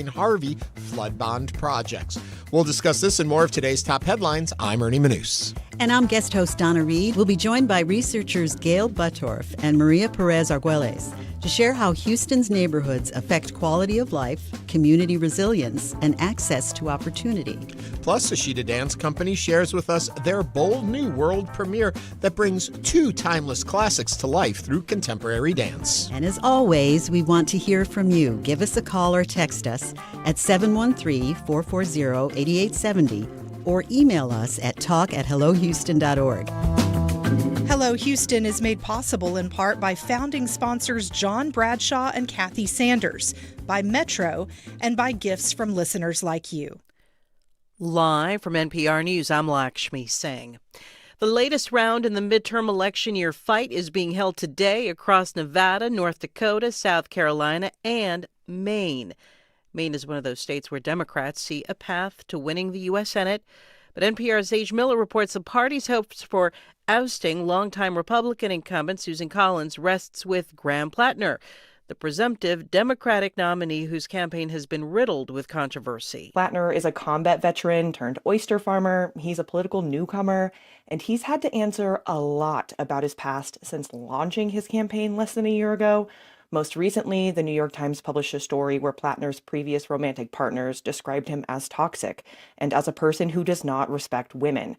Harvey flood bond projects. We'll discuss this and more of today's top headlines. I'm Ernie Manous. And I'm guest host Donna Reed. We'll be joined by researchers Gail Buttorff and Maria Perez Arguelles to share how Houston's neighborhoods affect quality of life, community resilience, and access to opportunity. Plus, ISHIDA Dance Company shares with us their bold new world premiere that brings two timeless classics to life through contemporary dance. And as always, we want to hear from you. Give us a call or text us at 713-440-8870 or email us at talk@hellohouston.org. Hello Houston is made possible in part by founding sponsors John Bradshaw and Kathy Sanders, by Metro, and by gifts from listeners like you. Live from NPR News, I'm Lakshmi Singh. The latest round in the midterm election year fight is being held today across Nevada, North Dakota, South Carolina, and Maine. Maine is one of those states where Democrats see a path to winning the U.S. Senate. But NPR's Sage Miller reports the party's hopes for ousting longtime Republican incumbent Susan Collins rests with Graham Plattner, the presumptive Democratic nominee whose campaign has been riddled with controversy. Plattner is a combat veteran turned oyster farmer. He's a political newcomer, and he's had to answer a lot about his past since launching his campaign less than a year ago. Most recently, the New York Times published a story where Plattner's previous romantic partners described him as toxic and as a person who does not respect women.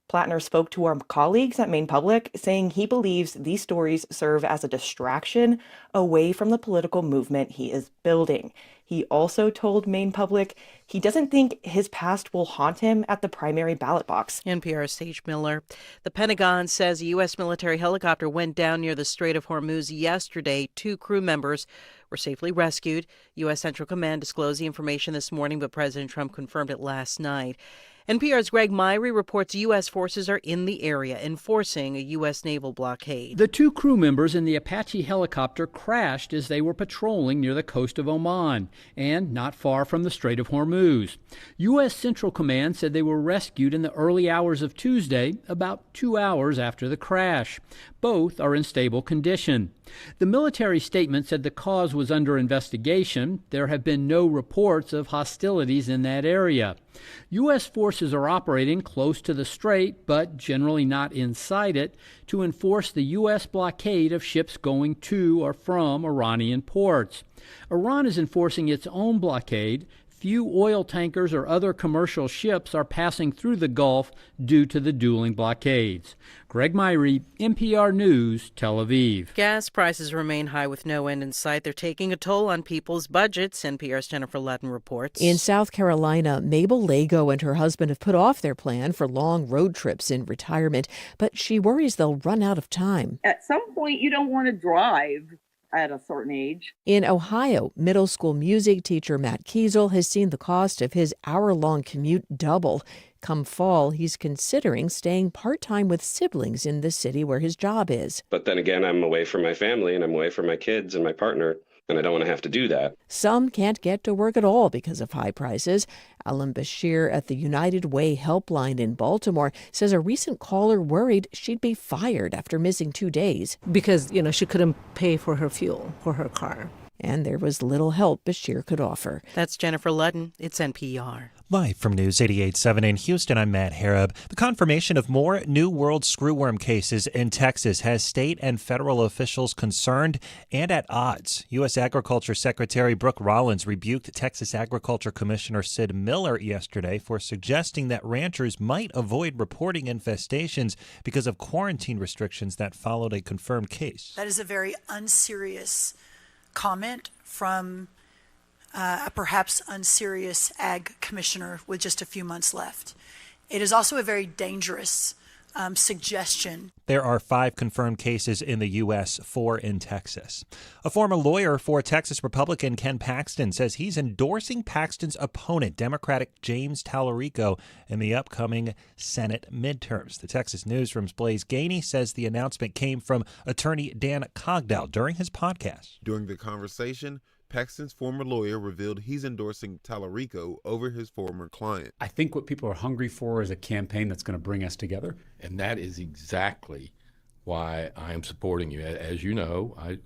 Plattner spoke to our colleagues at Maine Public, saying he believes these stories serve as a distraction away from the political movement he is building. He also told Maine Public he doesn't think his past will haunt him at the primary ballot box. NPR's Sage Miller. The Pentagon says a U.S. military helicopter went down near the Strait of Hormuz yesterday. 2 crew members were safely rescued. U.S. Central Command disclosed the information this morning, but President Trump confirmed it last night. NPR's Greg Myrie reports U.S. forces are in the area enforcing a U.S. naval blockade. The 2 crew members in the Apache helicopter crashed as they were patrolling near the coast of Oman and not far from the Strait of Hormuz. U.S. Central Command said they were rescued in the early hours of Tuesday, about 2 hours after the crash. Both are in stable condition. The military statement said the cause was under investigation. There have been no reports of hostilities in that area. U.S. forces are operating close to the strait, but generally not inside it, to enforce the U.S. blockade of ships going to or from Iranian ports. Iran is enforcing its own blockade. Few oil tankers or other commercial ships are passing through the Gulf due to the dueling blockades. Greg Myrie, NPR News, Tel Aviv. Gas prices remain high with no end in sight. They're taking a toll on people's budgets, NPR's Jennifer Ludden reports. In South Carolina, Mabel Lago and her husband have put off their plan for long road trips in retirement, but she worries they'll run out of time. At some point, you don't want to drive at a certain age. In Ohio, middle school music teacher Matt Kiesel has seen the cost of his hour-long commute double. Come fall, he's considering staying part-time with siblings in the city where his job is. But then again, I'm away from my family and I'm away from my kids and my partner, and I don't want to have to do that. Some can't get to work at all because of high prices. Alan Bashir at the United Way Helpline in Baltimore says a recent caller worried she'd be fired after missing 2 days. Because, she couldn't pay for her fuel for her car. And there was little help Bashir could offer. That's Jennifer Ludden. It's NPR. Live from News 88.7 in Houston, I'm Matt Harab. The confirmation of more New World screwworm cases in Texas has state and federal officials concerned and at odds. U.S. Agriculture Secretary Brooke Rollins rebuked Texas Agriculture Commissioner Sid Miller yesterday for suggesting that ranchers might avoid reporting infestations because of quarantine restrictions that followed a confirmed case. That is a very unserious comment from a perhaps unserious ag commissioner with just a few months left. It is also a very dangerous suggestion. There are 5 confirmed cases in the U.S., 4 in Texas. A former lawyer for Texas Republican Ken Paxton says he's endorsing Paxton's opponent, Democratic James Tallarico, in the upcoming Senate midterms. The Texas Newsroom's Blaise Gainey says the announcement came from attorney Dan Cogdell during his podcast. During the conversation, Paxton's former lawyer revealed he's endorsing Tallarico over his former client. I think what people are hungry for is a campaign that's going to bring us together. And that is exactly why I am supporting you. As you know, I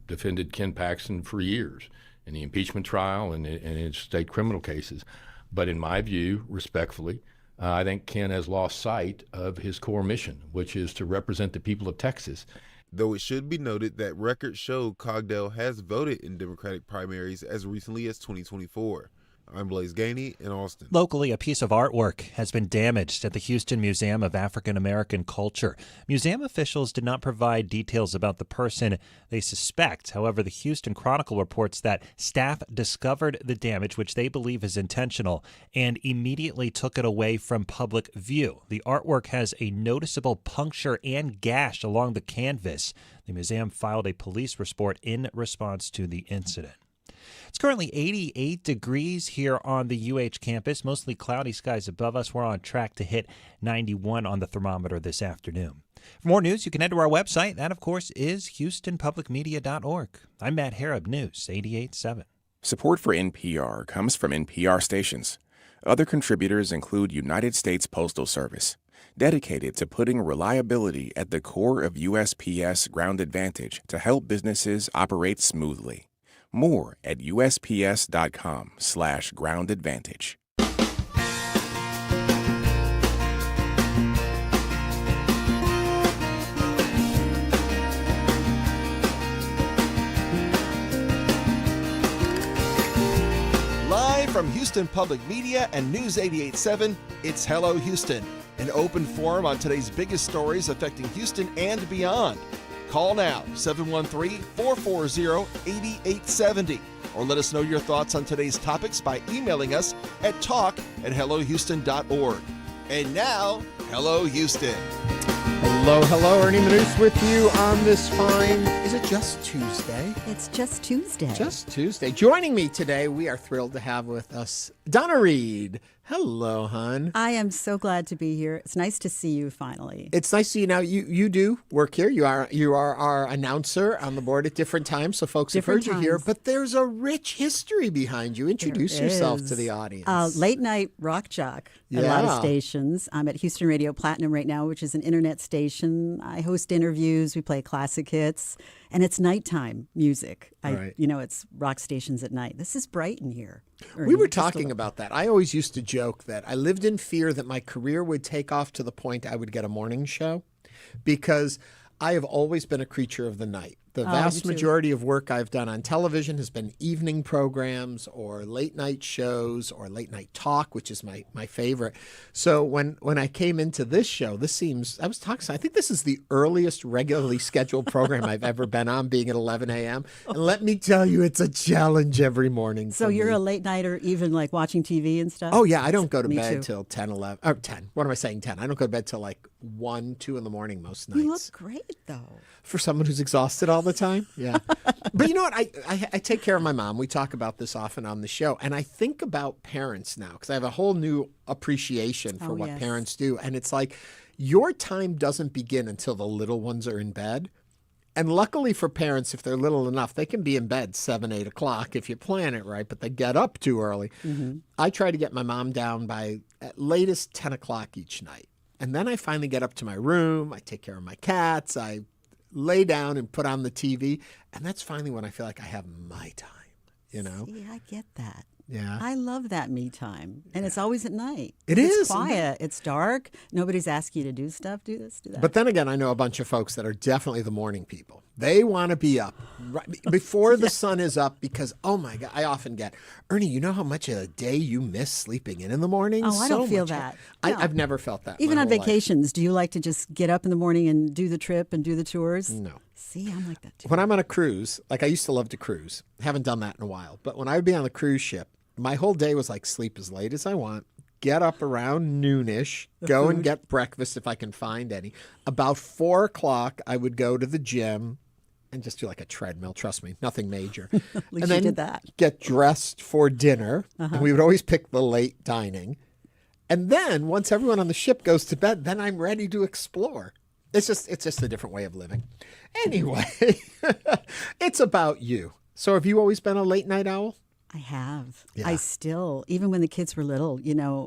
defended Ken Paxton for years. in the impeachment trial and in state criminal cases. But in my view, respectfully, I think Ken has lost sight of his core mission, which is to represent the people of Texas. Though it should be noted that records show Cogdell has voted in Democratic primaries as recently as 2024. I'm Blaise Gainey in Austin. Locally, a piece of artwork has been damaged at the Houston Museum of African American Culture. Museum officials did not provide details about the person they suspect. However, the Houston Chronicle reports that staff discovered the damage, which they believe is intentional, and immediately took it away from public view. The artwork has a noticeable puncture and gash along the canvas. The museum filed a police report in response to the incident. It's currently 88 degrees here on the UH campus, mostly cloudy skies above us. We're on track to hit 91 on the thermometer this afternoon. For more news, you can head to our website. That, of course, is HoustonPublicMedia.org. I'm Matt Harrod, News 88.7. Support for NPR comes from NPR stations. Other contributors include United States Postal Service, dedicated to putting reliability at the core of USPS Ground Advantage to help businesses operate smoothly. More at USPS.com/Ground Advantage. Live from Houston Public Media and News 88.7, it's Hello Houston, an open forum on today's biggest stories affecting Houston and beyond. Call now, 713-440-8870, or let us know your thoughts on today's topics by emailing us at talk@hellohouston.org. And now, Hello Houston. Hello, Ernie Manous with you on this fine, is it just Tuesday? It's just Tuesday. Just Tuesday. Joining me today, we are thrilled to have with us Donna Reed. Hello, hon. I am so glad to be here. It's nice to see you finally. It's nice to see you now. You do work here. You are our announcer on the board at different times, so folks have heard you here. But there's a rich history behind you. Introduce yourself to the audience. Late night rock jock at a lot of stations. I'm at Houston Radio Platinum right now, which is an internet station. I host interviews. We play classic hits. And it's nighttime music. It's rock stations at night. This is bright in here. We were talking about that. I always used to joke that I lived in fear that my career would take off to the point I would get a morning show, because I have always been a creature of the night. The vast majority of work I've done on television has been evening programs or late night shows or late night talk, which is my favorite. So when I came into this show, I think this is the earliest regularly scheduled program I've ever been on, being at 11 a.m. And let me tell you, it's a challenge every morning. So you're a late nighter, even like watching TV and stuff? Oh, yeah. I don't go to bed till 10, 11, or 10. What am I saying, 10? I don't go to bed till like 1, 2 in the morning most nights. You look great, though. For someone who's exhausted all the time? Yeah. But you know what? I take care of my mom. We talk about this often on the show. And I think about parents now, because I have a whole new appreciation for what parents do. And it's like, your time doesn't begin until the little ones are in bed. And luckily for parents, if they're little enough, they can be in bed 7, 8 o'clock if you plan it right, but they get up too early. Mm-hmm. I try to get my mom down by at latest 10 o'clock each night. And then I finally get up to my room. I take care of my cats. I lay down and put on the TV. And that's finally when I feel like I have my time, you know? See, I get that. Yeah. I love that me time. And it's always at night. It's quiet. It's dark. Nobody's asking you to do stuff, do this, do that. But then again, I know a bunch of folks that are definitely the morning people. They want to be up right before the sun is up because, oh my God, I often get, Ernie, you know how much of a day you miss sleeping in the mornings? Oh, I don't feel that. No. I've never felt that. Even on vacations, do you like to just get up in the morning and do the trip and do the tours? No. See, I'm like that too. When I'm on a cruise, like I used to love to cruise. Haven't done that in a while. But when I would be on the cruise ship, my whole day was like sleep as late as I want, get up around noonish, go and get breakfast if I can find any. About 4 o'clock, I would go to the gym and just do like a treadmill. Trust me, nothing major. At least and then you did that. Get dressed for dinner. And we would always pick the late dining. And then once everyone on the ship goes to bed, then I'm ready to explore. It's just a different way of living. Anyway, it's about you. So have you always been a late night owl? I have. Yeah. I still, even when the kids were little,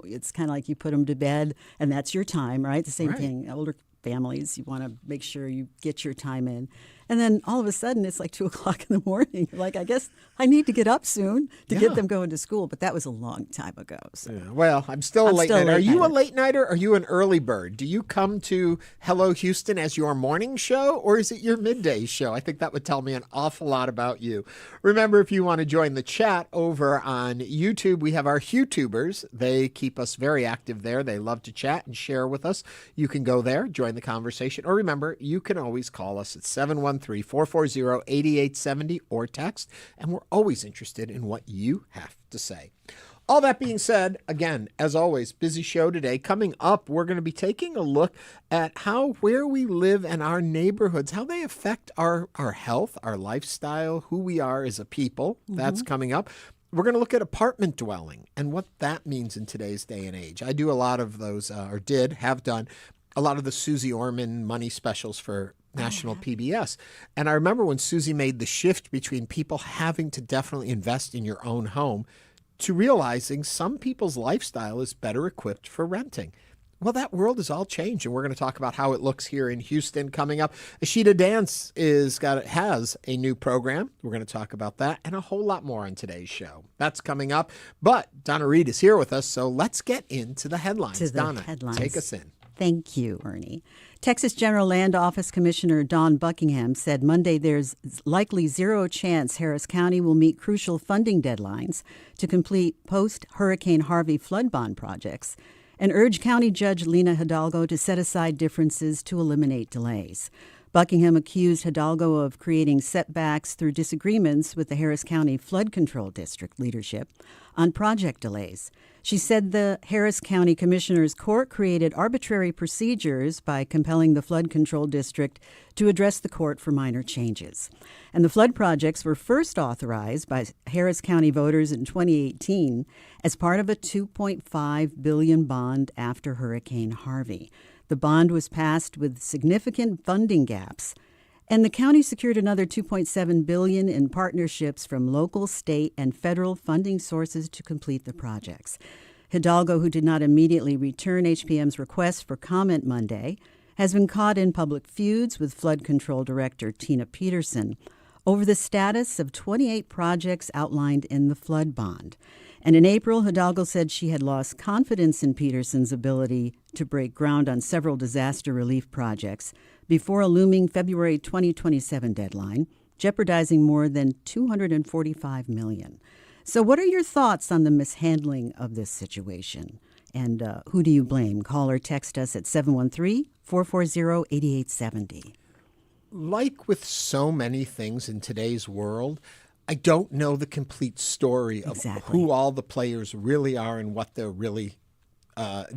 it's kind of like you put them to bed and that's your time, right? The same thing. Older families, you want to make sure you get your time in. And then all of a sudden, it's like 2 o'clock in the morning. Like, I guess I need to get up soon to get them going to school. But that was a long time ago. So. Yeah. Well, I'm still a late nighter. Are you a late nighter? Or are you an early bird? Do you come to Hello Houston as your morning show, or is it your midday show? I think that would tell me an awful lot about you. Remember, if you want to join the chat over on YouTube, we have our HuTubers. They keep us very active there. They love to chat and share with us. You can go there, join the conversation. Or remember, you can always call us at 713-440-8870 or text, and we're always interested in what you have to say. All that being said, again, as always, busy show today. Coming up, we're going to be taking a look at where we live and our neighborhoods, how they affect our health, our lifestyle, who we are as a people. That's coming up. We're going to look at apartment dwelling and what that means in today's day and age. I do a lot of those, have done a lot of the Susie Orman money specials for National PBS. And I remember when Susie made the shift between people having to definitely invest in your own home to realizing some people's lifestyle is better equipped for renting. Well, that world has all changed, and we're going to talk about how it looks here in Houston coming up. ISHIDA Dance has a new program. We're going to talk about that and a whole lot more on today's show. That's coming up. But Donna Reed is here with us, so let's get into the headlines. Donna, take us in. Thank you, Ernie. Texas General Land Office Commissioner Don Buckingham said Monday there's likely zero chance Harris County will meet crucial funding deadlines to complete post-Hurricane Harvey flood bond projects, and urged County Judge Lina Hidalgo to set aside differences to eliminate delays. Buckingham accused Hidalgo of creating setbacks through disagreements with the Harris County Flood Control District leadership on project delays. She said the Harris County Commissioner's Court created arbitrary procedures by compelling the Flood Control District to address the court for minor changes. And the flood projects were first authorized by Harris County voters in 2018 as part of a $2.5 billion bond after Hurricane Harvey. The bond was passed with significant funding gaps, and the county secured another $2.7 billion in partnerships from local, state, and federal funding sources to complete the projects. Hidalgo, who did not immediately return HPM's request for comment Monday, has been caught in public feuds with Flood Control Director Tina Peterson over the status of 28 projects outlined in the flood bond. And in April, Hidalgo said she had lost confidence in Peterson's ability to break ground on several disaster relief projects before a looming February 2027 deadline, jeopardizing more than $245 million. So what are your thoughts on the mishandling of this situation? And who do you blame? Call or text us at 713-440-8870. Like with so many things in today's world, I don't know the complete story of who all the players really are and what they're really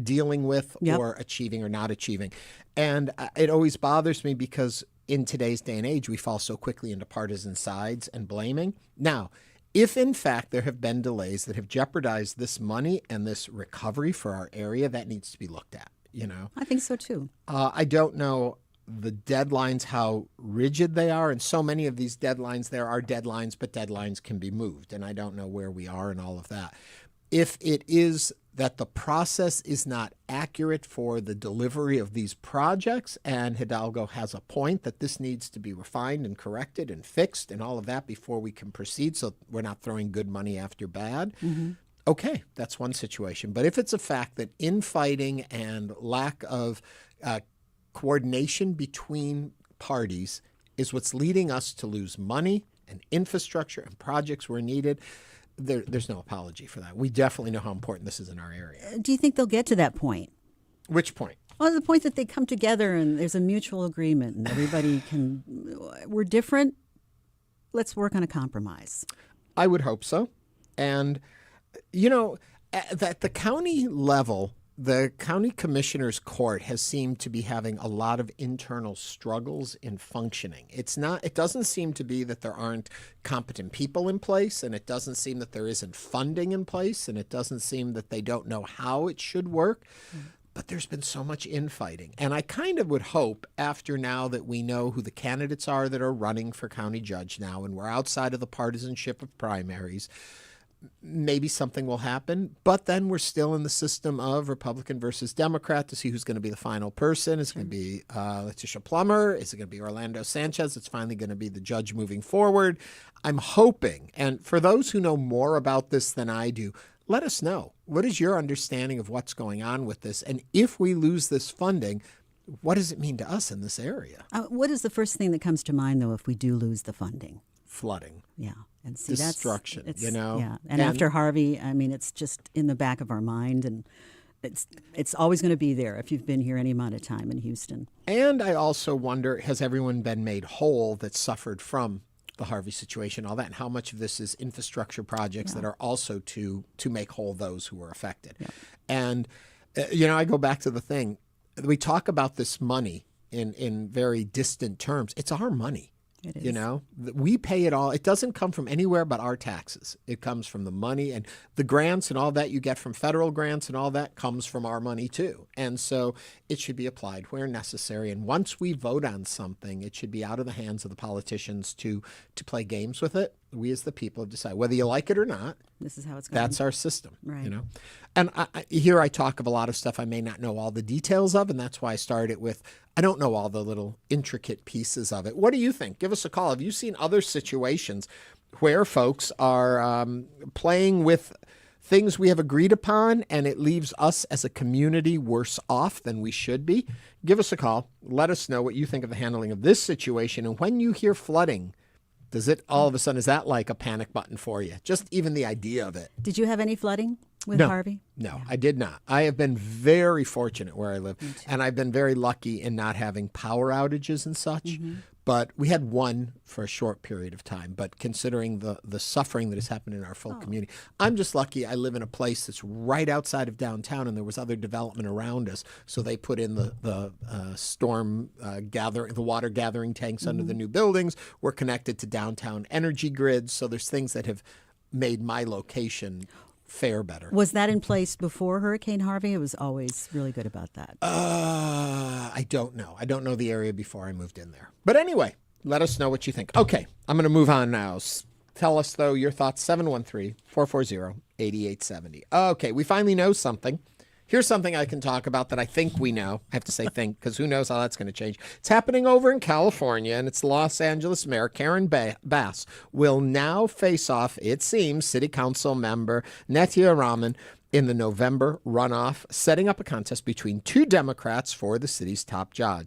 dealing with or achieving or not achieving. And it always bothers me because in today's day and age, we fall so quickly into partisan sides and blaming. Now, if in fact there have been delays that have jeopardized this money and this recovery for our area, that needs to be looked at, you know? I think so too. I don't know the deadlines, how rigid they are. And so many of these deadlines, there are deadlines, but deadlines can be moved. And I don't know where we are and all of that. If it is that the process is not accurate for the delivery of these projects, and Hidalgo has a point that this needs to be refined and corrected and fixed and all of that before we can proceed so we're not throwing good money after bad, okay, that's one situation. But if it's a fact that infighting and lack of coordination between parties is what's leading us to lose money and infrastructure and projects where needed, there's no apology for that. We definitely know how important this is in our area. Do you think they'll get to that point? Which point? Well, the point that they come together and there's a mutual agreement and everybody can, we're different, let's work on a compromise. I would hope so. And, you know, at the county level, the county commissioner's court has seemed to be having a lot of internal struggles in functioning. It doesn't seem to be that there aren't competent people in place, and it doesn't seem that there isn't funding in place, and it doesn't seem that they don't know how it should work. But there's been so much infighting. And I kind of would hope after now that we know who the candidates are that are running for county judge now, and we're outside of the partisanship of primaries, maybe something will happen, but then we're still in the system of Republican versus Democrat to see who's going to be the final person. Is it going to be Letitia Plummer? Is it going to be Orlando Sanchez? It's finally going to be the judge moving forward. I'm hoping, and for those who know more about this than I do, let us know. What is your understanding of what's going on with this? And if we lose this funding, what does it mean to us in this area? What is the first thing that comes to mind, though, if we do lose the funding? Flooding. Yeah. And see, destruction, that's, you know? Yeah. And after Harvey, I mean, it's just in the back of our mind, and it's always going to be there if you've been here any amount of time in Houston. And I also wonder, has everyone been made whole that suffered from the Harvey situation, all that, and how much of this is infrastructure projects that are also to make whole those who were affected? Yeah. And, I go back to the thing. We talk about this money in very distant terms. It's our money. It is. We pay it all. It doesn't come from anywhere but our taxes. It comes from the money, and the grants and all that you get from federal grants and all that comes from our money too. And so it should be applied where necessary. And once we vote on something, it should be out of the hands of the politicians to play games with it. We as the people have decided whether you like it or not. This is how it's going. That's our system, right? And here I talk of a lot of stuff I may not know all the details of, and that's why I started with I don't know all the little intricate pieces of it. What do you think? Give us a call. Have you seen other situations where folks are playing with things we have agreed upon, and it leaves us as a community worse off than we should be? Give us a call. Let us know what you think of the handling of this situation, and when you hear flooding, does it all of a sudden, is that like a panic button for you? Just even the idea of it. Did you have any flooding with Harvey? No, I did not. I have been very fortunate where I live, and I've been very lucky in not having power outages and such. Mm-hmm. But we had one for a short period of time. But considering the suffering that has happened in our full community, I'm just lucky I live in a place that's right outside of downtown, and there was other development around us. So they put in the storm gathering, the water gathering tanks under the new buildings. We're connected to downtown energy grids. So there's things that have made my location fare better. Was that in place before Hurricane Harvey? It was always really good about that. I don't know. I don't know the area before I moved in there. But anyway, let us know what you think. Okay, I'm going to move on now. Tell us, though, your thoughts. 713-440-8870. Okay, we finally know something. Here's something I can talk about that I think we know. I have to say think, because who knows how that's going to change. It's happening over in California, and it's Los Angeles Mayor Karen Bass will now face off, it seems, City Council member Nithya Raman in the November runoff, setting up a contest between two Democrats for the city's top job.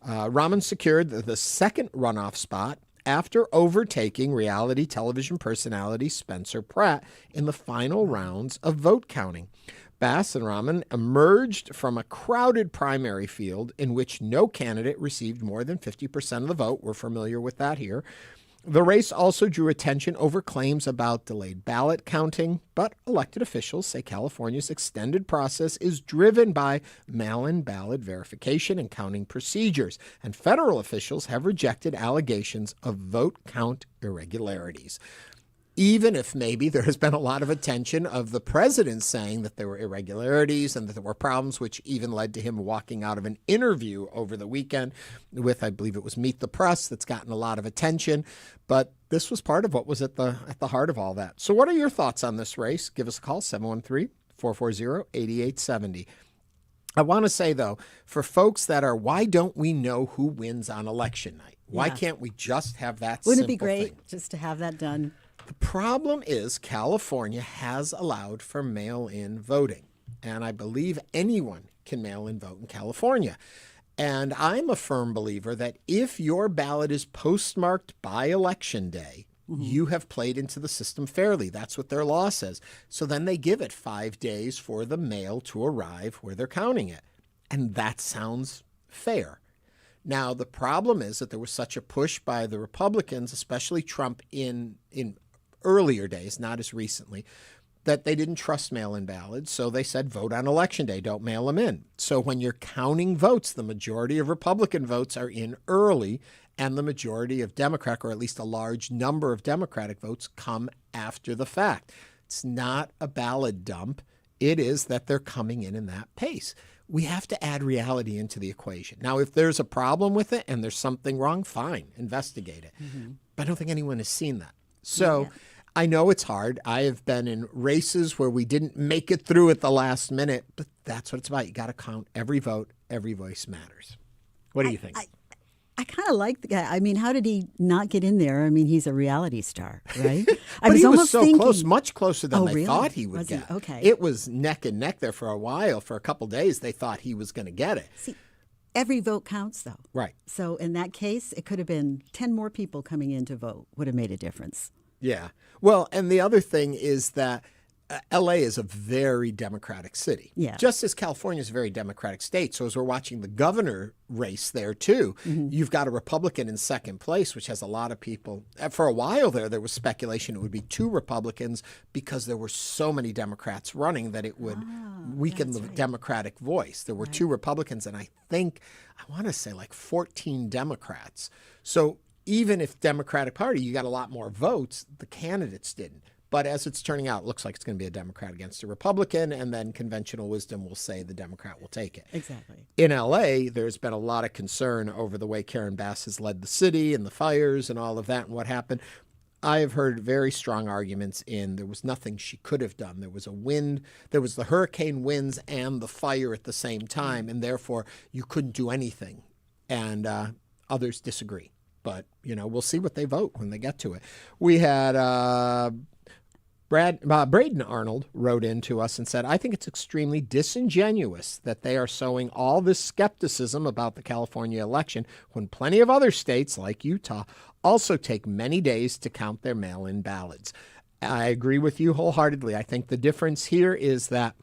Raman secured the second runoff spot after overtaking reality television personality Spencer Pratt in the final rounds of vote counting. Bass and Raman emerged from a crowded primary field in which no candidate received more than 50% of the vote. We're familiar with that here. The race also drew attention over claims about delayed ballot counting, but elected officials say California's extended process is driven by mail-in ballot verification and counting procedures, and federal officials have rejected allegations of vote count irregularities. Even if maybe there has been a lot of attention of the president saying that there were irregularities and that there were problems, which even led to him walking out of an interview over the weekend with, I believe it was Meet the Press, that's gotten a lot of attention. But this was part of what was at the heart of all that. So what are your thoughts on this race? Give us a call, 713-440-8870. I want to say, though, for folks that are, why don't we know who wins on election night? Why can't we just have that Wouldn't simple it be great thing? just to have that done? The problem is California has allowed for mail-in voting, and I believe anyone can mail-in vote in California. And I'm a firm believer that if your ballot is postmarked by Election Day, you have played into the system fairly. That's what their law says. So then they give it 5 days for the mail to arrive where they're counting it. And that sounds fair. Now, the problem is that there was such a push by the Republicans, especially Trump in earlier days, not as recently, that they didn't trust mail-in ballots. So they said, vote on Election Day, don't mail them in. So when you're counting votes, the majority of Republican votes are in early, and the majority of Democratic, or at least a large number of Democratic votes, come after the fact. It's not a ballot dump. It is that they're coming in that pace. We have to add reality into the equation. Now, if there's a problem with it and there's something wrong, fine, investigate it. But I don't think anyone has seen that. So I know it's hard. I have been in races where we didn't make it through at the last minute, but that's what it's about. You got to count every vote. Every voice matters. What do you think? I kind of like the guy. I mean, how did he not get in there? I mean, he's a reality star, right? But he was so close, much closer than they really? thought he would get. Okay. It was neck and neck there for a while. For a couple days, they thought he was going to get it. See, every vote counts, though. Right. So in that case, it could have been 10 more people coming in to vote would have made a difference. Yeah. Well, and the other thing is that L.A. is a very Democratic city. Yeah. Just as California is a very Democratic state. So as we're watching the governor race there, too, you've got a Republican in second place, which has a lot of people. For a while there was speculation it would be 2 Republicans because there were so many Democrats running that it would weaken the Democratic voice. There were 2 Republicans, and I want to say like 14 Democrats. So even if Democratic Party, you got a lot more votes, the candidates didn't. But as it's turning out, it looks like it's going to be a Democrat against a Republican, and then conventional wisdom will say the Democrat will take it. Exactly. In L.A., there's been a lot of concern over the way Karen Bass has led the city and the fires and all of that and what happened. I have heard very strong arguments there was nothing she could have done. There was a wind, there was the hurricane winds and the fire at the same time, and therefore you couldn't do anything. And others disagree. But, we'll see what they vote when they get to it. We had Braden Arnold wrote in to us and said, I think it's extremely disingenuous that they are sowing all this skepticism about the California election when plenty of other states, like Utah, also take many days to count their mail-in ballots. I agree with you wholeheartedly. I think the difference here is that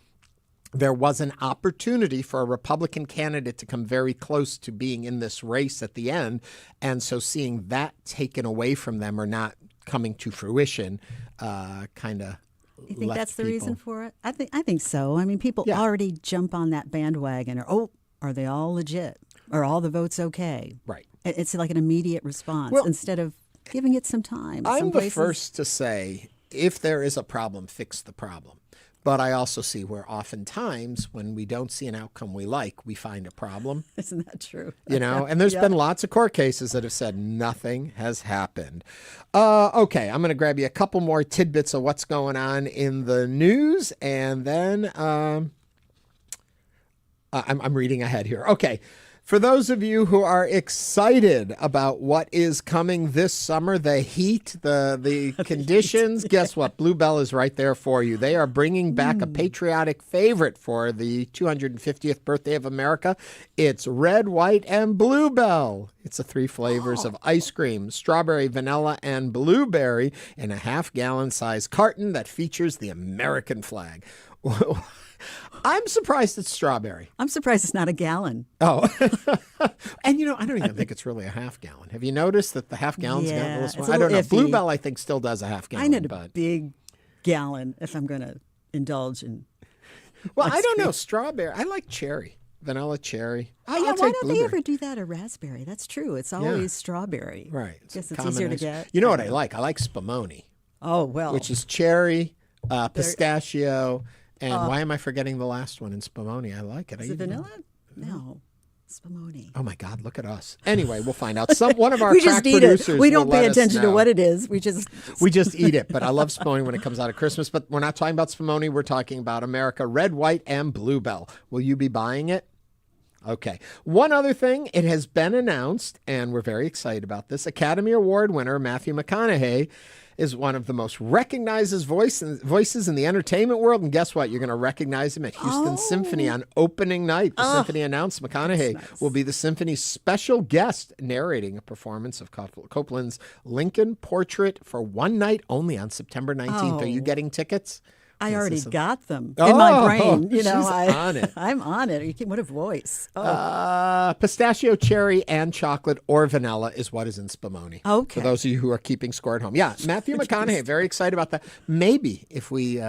there was an opportunity for a Republican candidate to come very close to being in this race at the end. And so seeing that taken away from them or not coming to fruition kind of You think that's the reason for it? I think so. I mean, people already jump on that bandwagon or, are they all legit? Are all the votes okay? Right. It's like an immediate response instead of giving it some time. I'm the first to say, if there is a problem, fix the problem. But I also see where oftentimes when we don't see an outcome we like, we find a problem. Isn't that true? And there's been lots of court cases that have said nothing has happened. Okay, I'm going to grab you a couple more tidbits of what's going on in the news. And then I'm reading ahead here. Okay. For those of you who are excited about what is coming this summer, the heat, the conditions, guess what? Bluebell is right there for you. They are bringing back a patriotic favorite for the 250th birthday of America. It's red, white, and Bluebell. It's the 3 flavors of ice cream, strawberry, vanilla, and blueberry in a half-gallon size carton that features the American flag. I'm surprised it's strawberry. I'm surprised it's not a gallon. Oh. And, I don't even think it's really a half gallon. Have you noticed that the half gallon's got a little small? I don't know. Iffy. Bluebell, I think, still does a half gallon. I need a big gallon if I'm going to indulge in Well, I don't know. Strawberry. I like cherry. Vanilla cherry. Why don't they ever do that a raspberry? That's true. It's always strawberry. Right. I guess it's easier to get. You know what I like? I like spumoni. Oh, well. Which is cherry, pistachio, and why am I forgetting the last one in spumoni? I like it. Is it vanilla? No. Spumoni. Oh, my God. Look at us. Anyway, we'll find out. One of our we crack just eat producers it. We don't will pay let attention us to know. what it is. We just eat it. But I love spumoni when it comes out at Christmas. But we're not talking about spumoni. We're talking about America Red, White, and Bluebell. Will you be buying it? Okay. One other thing, it has been announced, and we're very excited about this. Academy Award winner Matthew McConaughey is one of the most recognized voices in the entertainment world. And guess what? You're going to recognize him at Houston Symphony on opening night. The Symphony announced McConaughey will be the Symphony's special guest narrating a performance of Copland's Lincoln Portrait for one night only on September 19th. Are you getting tickets? I already got them in my brain. She's on it. I'm on it. What a voice. Pistachio, cherry, and chocolate or vanilla is what is in spumoni. Okay. For those of you who are keeping score at home. Yeah, Matthew McConaughey, very excited about that. Maybe if we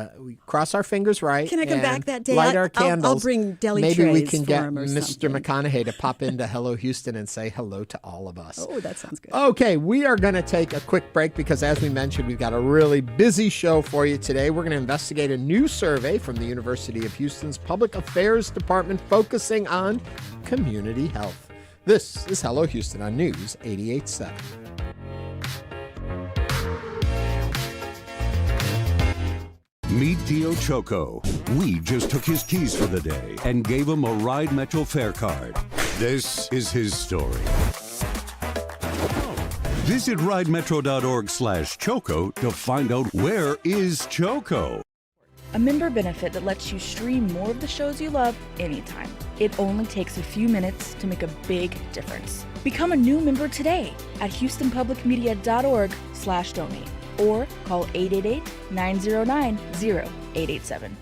cross our fingers right. Can I come back that day? Light our candles. I'll bring deli maybe trays we can for get him or Mr. something. McConaughey to pop into Hello Houston and say hello to all of us. Oh, that sounds good. Okay, we are going to take a quick break because, as we mentioned, we've got a really busy show for you today. We're going to investigate a new survey from the University of Houston's Public Affairs Department focusing on community health. This is Hello Houston on News 88.7. Meet Tio Choco. We just took his keys for the day and gave him a Ride Metro fare card. This is his story. Visit ridemetro.org/Choco to find out where is Choco. A member benefit that lets you stream more of the shows you love anytime. It only takes a few minutes to make a big difference. Become a new member today at houstonpublicmedia.org/donate or call 888-909-0887.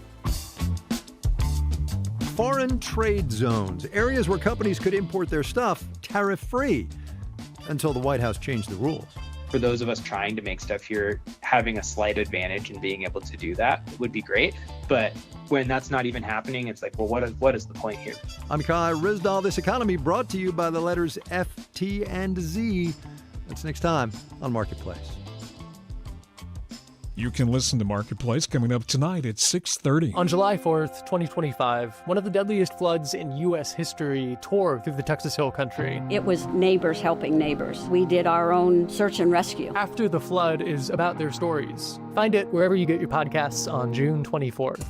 Foreign trade zones, areas where companies could import their stuff tariff-free, until the White House changed the rules. For those of us trying to make stuff here, having a slight advantage in being able to do that would be great. But when that's not even happening, it's like, well, what is the point here? I'm Kai Rizdal. This economy brought to you by the letters F, T, and Z. That's next time on Marketplace. You can listen to Marketplace coming up tonight at 6:30. On July 4th, 2025, one of the deadliest floods in U.S. history tore through the Texas Hill Country. It was neighbors helping neighbors. We did our own search and rescue. After the Flood is about their stories. Find it wherever you get your podcasts on June 24th.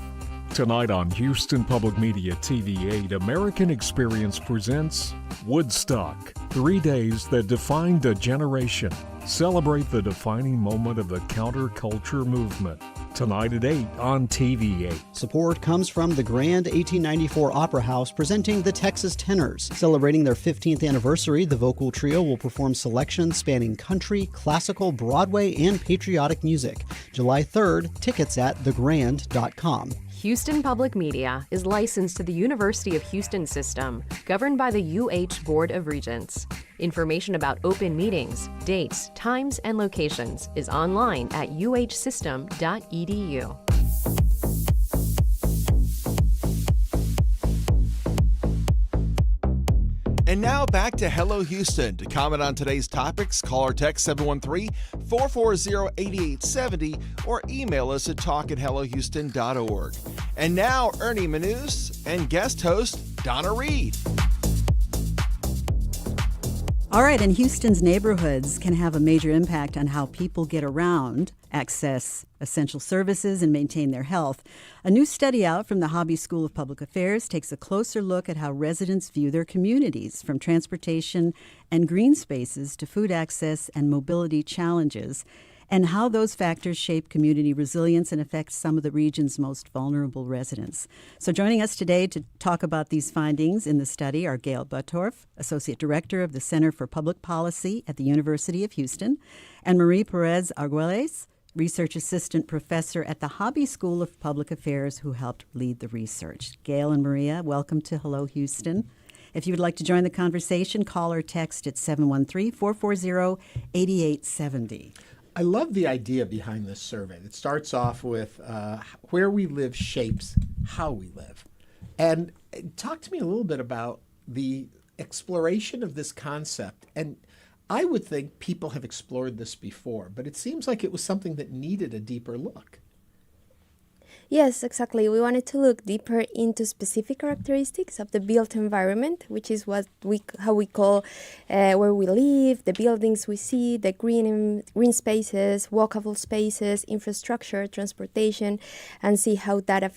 Tonight on Houston Public Media TV8, American Experience presents Woodstock, 3 days that defined a generation. Celebrate the defining moment of the counterculture movement. Tonight at 8 on TV8. Support comes from the Grand 1894 Opera House presenting the Texas Tenors. Celebrating their 15th anniversary, the vocal trio will perform selections spanning country, classical, Broadway, and patriotic music. July 3rd, tickets at thegrand.com. Houston Public Media is licensed to the University of Houston System, governed by the UH Board of Regents. Information about open meetings, dates, times, and locations is online at uhsystem.edu. And now back to Hello Houston. To comment on today's topics, call or text 713-440-8870 or email us at talk@hellohouston.org. And now, Ernie Manous and guest host Donna Reed. All right, and Houston's neighborhoods can have a major impact on how people get around, access essential services, and maintain their health. A new study out from the Hobby School of Public Affairs takes a closer look at how residents view their communities, from transportation and green spaces to food access and mobility challenges, and how those factors shape community resilience and affect some of the region's most vulnerable residents. So joining us today to talk about these findings in the study are Gail Buttorff, Associate Director of the Center for Public Policy at the University of Houston, and Maria Perez Arguelles, Research Assistant Professor at the Hobby School of Public Affairs, who helped lead the research. Gail and Maria, welcome to Hello Houston. If you would like to join the conversation, call or text at 713-440-8870. I love the idea behind this survey. It starts off with where we live shapes how we live. And talk to me a little bit about the exploration of this concept. And I would think people have explored this before, but it seems like it was something that needed a deeper look. Yes, exactly. We wanted to look deeper into specific characteristics of the built environment, which is how we call where we live, the buildings we see, the green spaces, walkable spaces, infrastructure, transportation, and see how that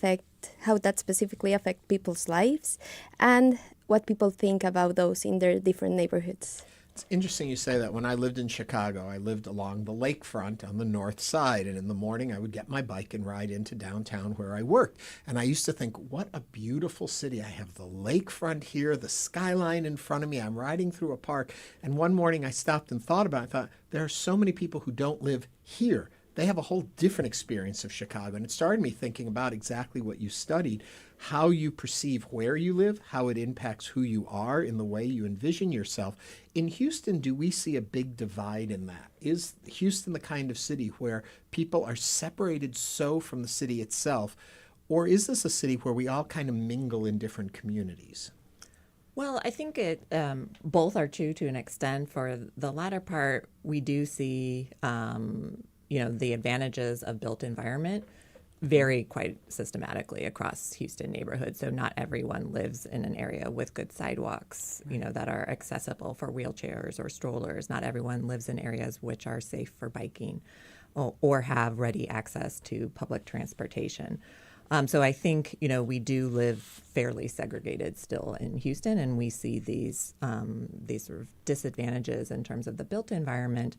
specifically affect people's lives and what people think about those in their different neighborhoods. It's interesting you say that. When I lived in Chicago, I lived along the lakefront on the north side, and in the morning I would get my bike and ride into downtown where I worked. And I used to think, what a beautiful city. I have the lakefront here, the skyline in front of me. I'm riding through a park. And one morning I stopped and thought about it. I thought, there are so many people who don't live here. They have a whole different experience of Chicago. And it started me thinking about exactly what you studied, how you perceive where you live, how it impacts who you are in the way you envision yourself. In Houston, do we see a big divide in that? Is Houston the kind of city where people are separated so from the city itself, or is this a city where we all kind of mingle in different communities? Well, I think both are true to an extent. For the latter part, we do see the advantages of built environment vary quite systematically across Houston neighborhoods. So not everyone lives in an area with good sidewalks, that are accessible for wheelchairs or strollers. Not everyone lives in areas which are safe for biking. or have ready access to public transportation. So I think, we do live fairly segregated still in Houston, and we see these sort of disadvantages in terms of the built environment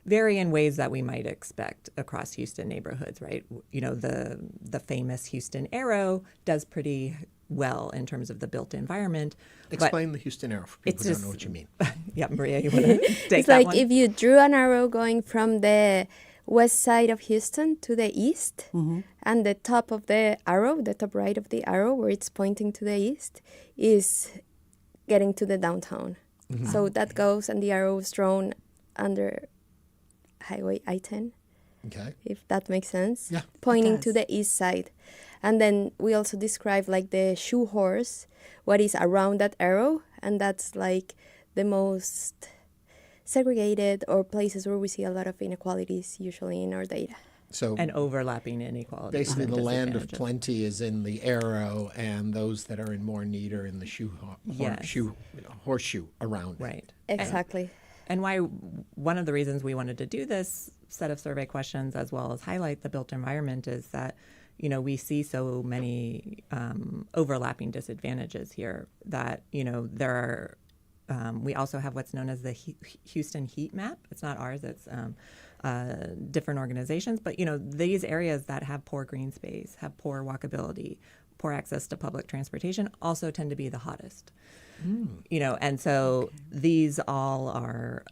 vary in ways that we might expect across Houston neighborhoods, right? The famous Houston Arrow does pretty well in terms of the built environment. Explain the Houston Arrow for people who don't know what you mean. Yeah, Maria, you want to take it's that like one? if you drew an arrow going from the west side of Houston to the east, and the top of the arrow, the top right of the arrow, where it's pointing to the east, is getting to the downtown. So that goes, and the arrow is drawn under Highway I-10, if that makes sense, pointing to the east side. And then we also describe like the shoe horse, what is around that arrow, and that's like the most segregated or places where we see a lot of inequalities usually in our data. So and overlapping inequalities. Basically, the land of plenty is in the arrow, and those that are in more need are in the horseshoe around. Right. Exactly. And why one of the reasons we wanted to do this set of survey questions as well as highlight the built environment is that, we see so many overlapping disadvantages here that, there are, we also have what's known as the Houston heat map. It's not ours, it's different organizations. But, these areas that have poor green space, have poor walkability, poor access to public transportation also tend to be the hottest. And so these all are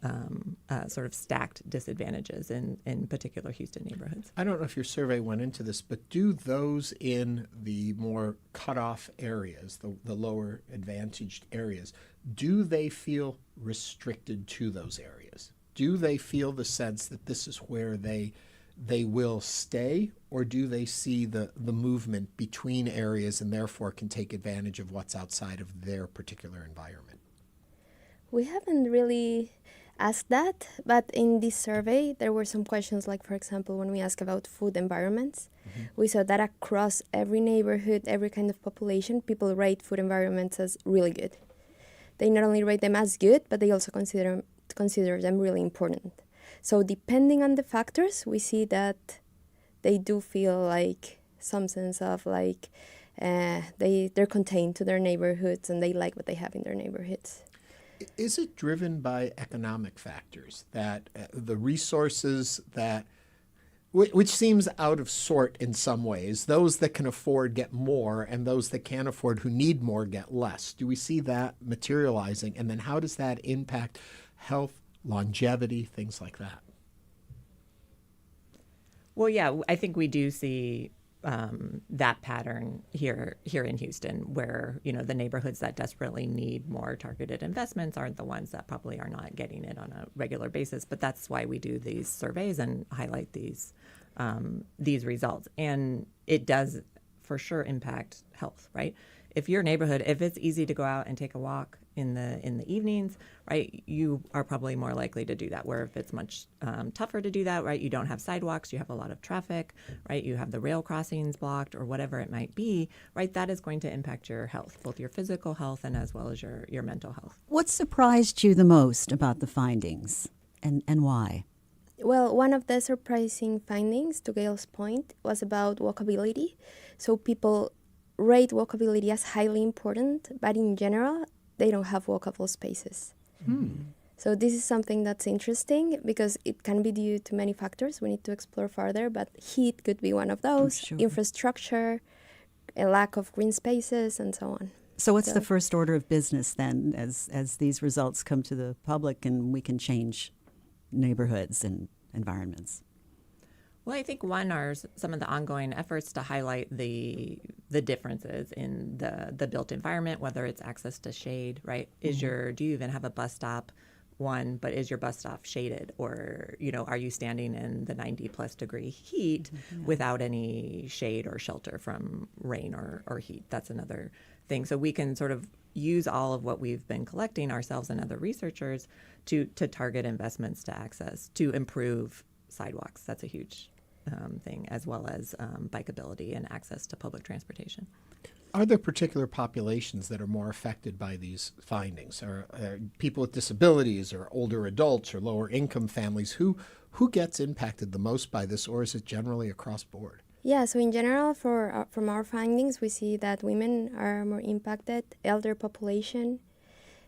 sort of stacked disadvantages in particular Houston neighborhoods. I don't know if your survey went into this, but do those in the more cut-off areas, the lower advantaged areas, do they feel restricted to those areas? Do they feel the sense that this is where they will stay, or do they see the movement between areas and therefore can take advantage of what's outside of their particular environment? We haven't really asked that, but in this survey, there were some questions like, for example, when we ask about food environments, we saw that across every neighborhood, every kind of population, people rate food environments as really good. They not only rate them as good, but they also consider them really important. So depending on the factors, we see that they do feel like some sense of like they're contained to their neighborhoods and they like what they have in their neighborhoods. Is it driven by economic factors that the resources that, which seems out of sort in some ways, those that can afford get more and those that can't afford who need more get less? Do we see that materializing? And then how does that impact health, longevity, things like that? Well, yeah, I think we do see that pattern here in Houston, where the neighborhoods that desperately need more targeted investments aren't the ones that probably are not getting it on a regular basis. But that's why we do these surveys and highlight these results, and it does for sure impact health, right? If your neighborhood, if it's easy to go out and take a walk in the evenings, right, you are probably more likely to do that. Where if it's much tougher to do that, right, you don't have sidewalks, you have a lot of traffic, right, you have the rail crossings blocked or whatever it might be, right, that is going to impact your health, both your physical health and as well as your mental health. What surprised you the most about the findings, and why? Well, one of the surprising findings, to Gail's point, was about walkability. So people rate walkability as highly important, but in general, they don't have walkable spaces. So this is something that's interesting because it can be due to many factors. We need to explore further, but heat could be one of those, infrastructure, a lack of green spaces, and so on. So what's the first order of business then as these results come to the public and we can change neighborhoods and environments? Well, I think one are some of the ongoing efforts to highlight the differences in the built environment, whether it's access to shade, right? Do you even have a bus stop? One, but is your bus stop shaded, or are you standing in the 90+ degree heat without any shade or shelter from rain or heat? That's another thing. So we can sort of use all of what we've been collecting ourselves and other researchers to target investments to access, to improve sidewalks. That's a huge thing, as well as bikeability and access to public transportation. Are there particular populations that are more affected by these findings? Are people with disabilities or older adults or lower income families? Who Who gets impacted the most by this, or is it generally across board? Yeah, so in general, from our findings, we see that women are more impacted, elder population,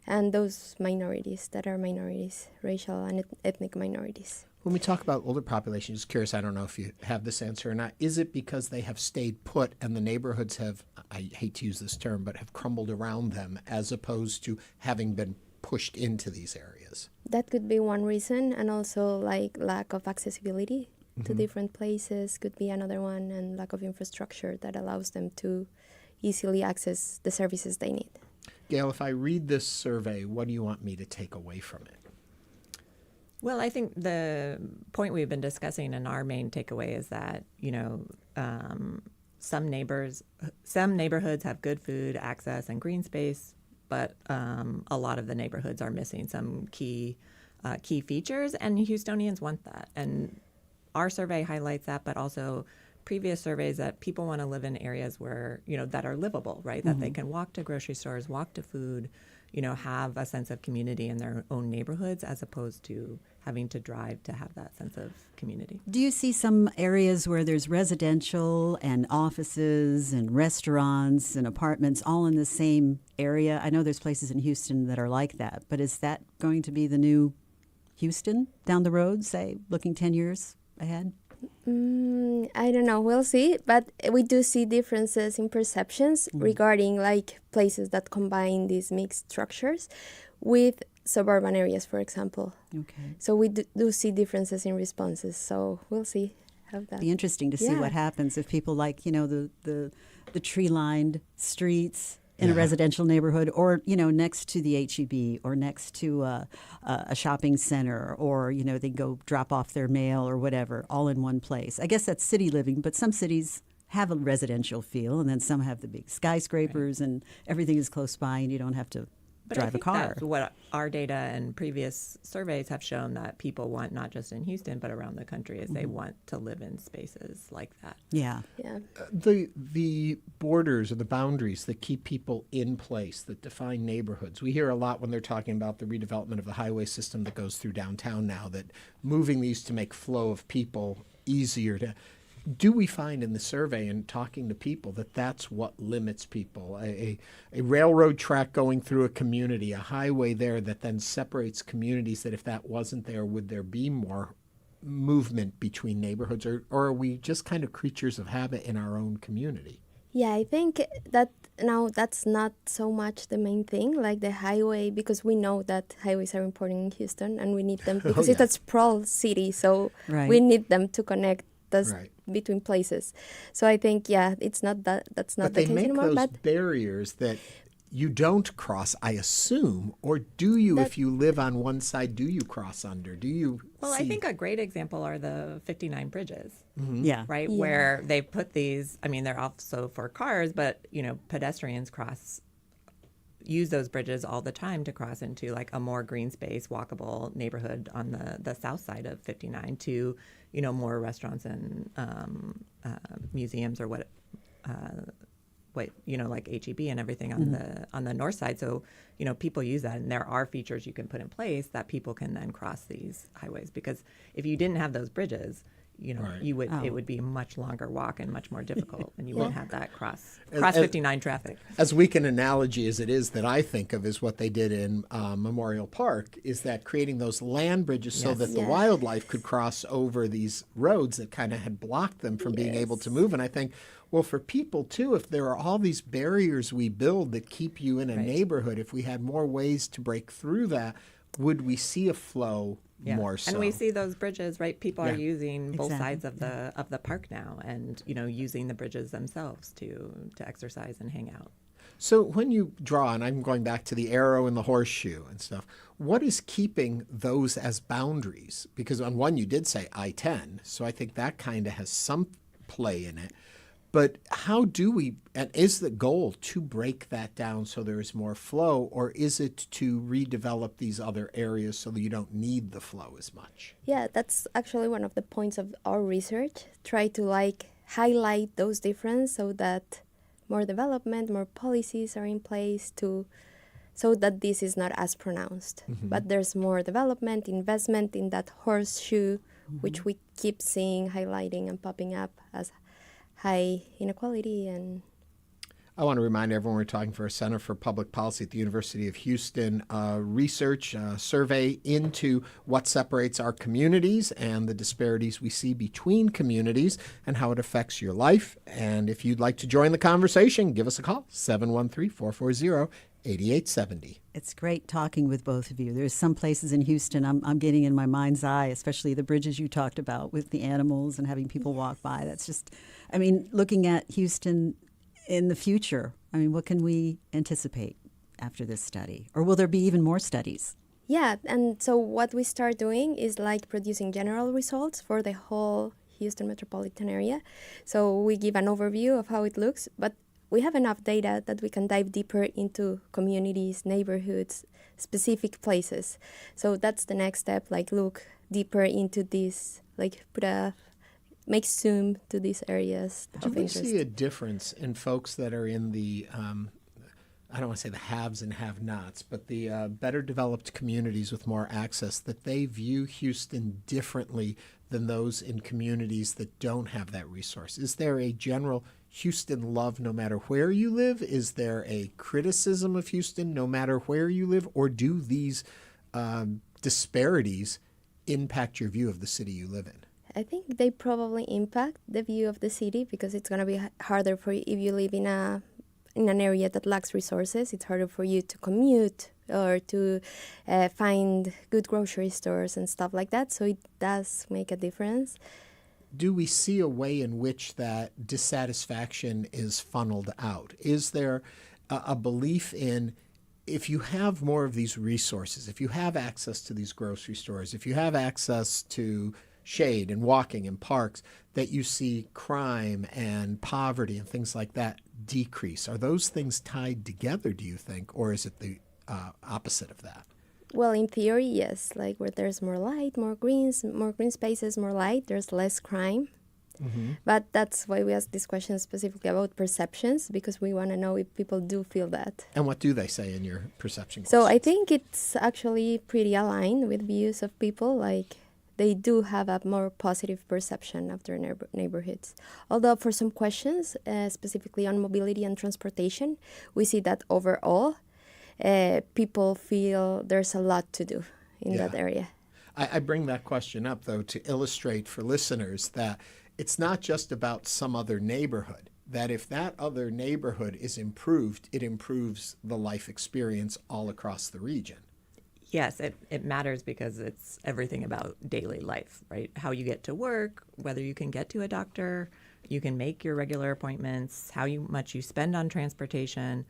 and those minorities that are minorities, racial and ethnic minorities. When we talk about older populations, just curious, I don't know if you have this answer or not, is it because they have stayed put and the neighborhoods have, I hate to use this term, but have crumbled around them as opposed to having been pushed into these areas? That could be one reason, and also like lack of accessibility to different places could be another one, and lack of infrastructure that allows them to easily access the services they need. Gail, if I read this survey, what do you want me to take away from it? Well, I think the point we've been discussing and our main takeaway is that, some neighborhoods have good food, access, and green space, but a lot of the neighborhoods are missing some key features, and Houstonians want that. And our survey highlights that, but also previous surveys that people want to live in areas where, that are livable, right? That they can walk to grocery stores, walk to food, have a sense of community in their own neighborhoods as opposed to having to drive to have that sense of community. Do you see some areas where there's residential and offices and restaurants and apartments all in the same area? I know there's places in Houston that are like that, but is that going to be the new Houston down the road, say, looking 10 years ahead? I don't know. We'll see. But we do see differences in perceptions regarding like places that combine these mixed structures with suburban areas, for example. Okay. So we do see differences in responses. So we'll see how that. Be interesting to see what happens if people like, the tree-lined streets in a residential neighborhood, or next to the HEB, or next to a shopping center, or they go drop off their mail or whatever, all in one place. I guess that's city living, but some cities have a residential feel, and then some have the big skyscrapers, and everything is close by, and you don't have to drive a car. That's what our data and previous surveys have shown, that people want, not just in Houston but around the country, is they want to live in spaces like that. Yeah. The borders or the boundaries that keep people in place, that define neighborhoods. We hear a lot when they're talking about the redevelopment of the highway system that goes through downtown now, that moving these to make flow of people easier to. Do we find in the survey and talking to people that that's what limits people? A railroad track going through a community, a highway there that then separates communities, that if that wasn't there, would there be more movement between neighborhoods? Or are we just kind of creatures of habit in our own community? Yeah, I think that now that's not so much the main thing, like the highway, because we know that highways are important in Houston and we need them because it's a sprawl city, so we need them to connect between places. So I think, it's not that. That's not the case anymore. But they make those barriers that you don't cross, I assume, or do you? If you live on one side, do you cross under? Do you? Well, I think a great example are the 59 bridges. Yeah. Right, where they put these. I mean, they're also for cars, but pedestrians use those bridges all the time to cross into like a more green space, walkable neighborhood on the south side of 59 to, more restaurants and museums or what like HEB and everything on the north side. So, people use that, and there are features you can put in place that people can then cross these highways, because if you didn't have those bridges, you would it would be a much longer walk and much more difficult, and you wouldn't have that cross 59 traffic. As weak an analogy as it is that I think of is what they did in Memorial Park, is that creating those land bridges so that the wildlife could cross over these roads that kind of had blocked them from being able to move. And I think, well, for people too, if there are all these barriers we build that keep you in a neighborhood, if we had more ways to break through that, would we see a flow more so? And we see those bridges, right? People are using both sides of the park now, and using the bridges themselves to exercise and hang out. So when you draw, and I'm going back to the arrow and the horseshoe and stuff, what is keeping those as boundaries? Because on one you did say I-10, so I think that kind of has some play in it. But how do we, and is the goal to break that down so there is more flow, or is it to redevelop these other areas so that you don't need the flow as much? Yeah, that's actually one of the points of our research. Try to highlight those differences so that more development, more policies are in place so that this is not as pronounced. But there's more development, investment in that horseshoe which we keep seeing highlighting and popping up as high inequality. And I want to remind everyone we're talking for a Center for Public Policy at the University of Houston research survey into what separates our communities and the disparities we see between communities and how it affects your life. And if you'd like to join the conversation, give us a call, 713-440-8870. It's great talking with both of you. There's some places in Houston I'm getting in my mind's eye, especially the bridges you talked about with the animals and having people walk by. That's just, I mean, looking at Houston in the future, I mean, what can we anticipate after this study? Or will there be even more studies? yeah, and so what we start doing is like producing general results for the whole Houston metropolitan area. So we give an overview of how it looks, but we have enough data that we can dive deeper into communities, neighborhoods, specific places. So that's the next step, like look deeper into this, like make zoom to these areas Do of we interest. see a difference in folks that are in the, I don't want to say the haves and have-nots, but the better developed communities with more access, that they view Houston differently than those in communities that don't have that resource? Is there a general Houston love no matter where you live? Is there a criticism of Houston no matter where you live? Or do these disparities impact your view of the city you live in? I think they probably impact the view of the city because it's going to be harder for you if you live in an area that lacks resources. It's harder for you to commute or to find good grocery stores and stuff like that. So it does make a difference. Do we see a way in which that dissatisfaction is funneled out? Is there a belief in, if you have more of these resources, if you have access to these grocery stores, if you have access to shade and walking and parks, that you see crime and poverty and things like that decrease? Are those things tied together, do you think, or is it the opposite of that? Well, in theory, yes. Like where there's more light, more green spaces, more light, there's less crime. Mm-hmm. But that's why we ask this question specifically about perceptions, because we want to know if people do feel that. And what do they say in your perception So questions? I think it's actually pretty aligned with views of people. Like they do have a more positive perception of their neighborhoods. Although for some questions, specifically on mobility and transportation, we see that overall, people feel there's a lot to do in that area. I bring that question up, though, to illustrate for listeners that it's not just about some other neighborhood, that if that other neighborhood is improved, it improves the life experience all across the region. Yes, it matters because it's everything about daily life, right? How you get to work, whether you can get to a doctor, you can make your regular appointments, how much you spend on transportation,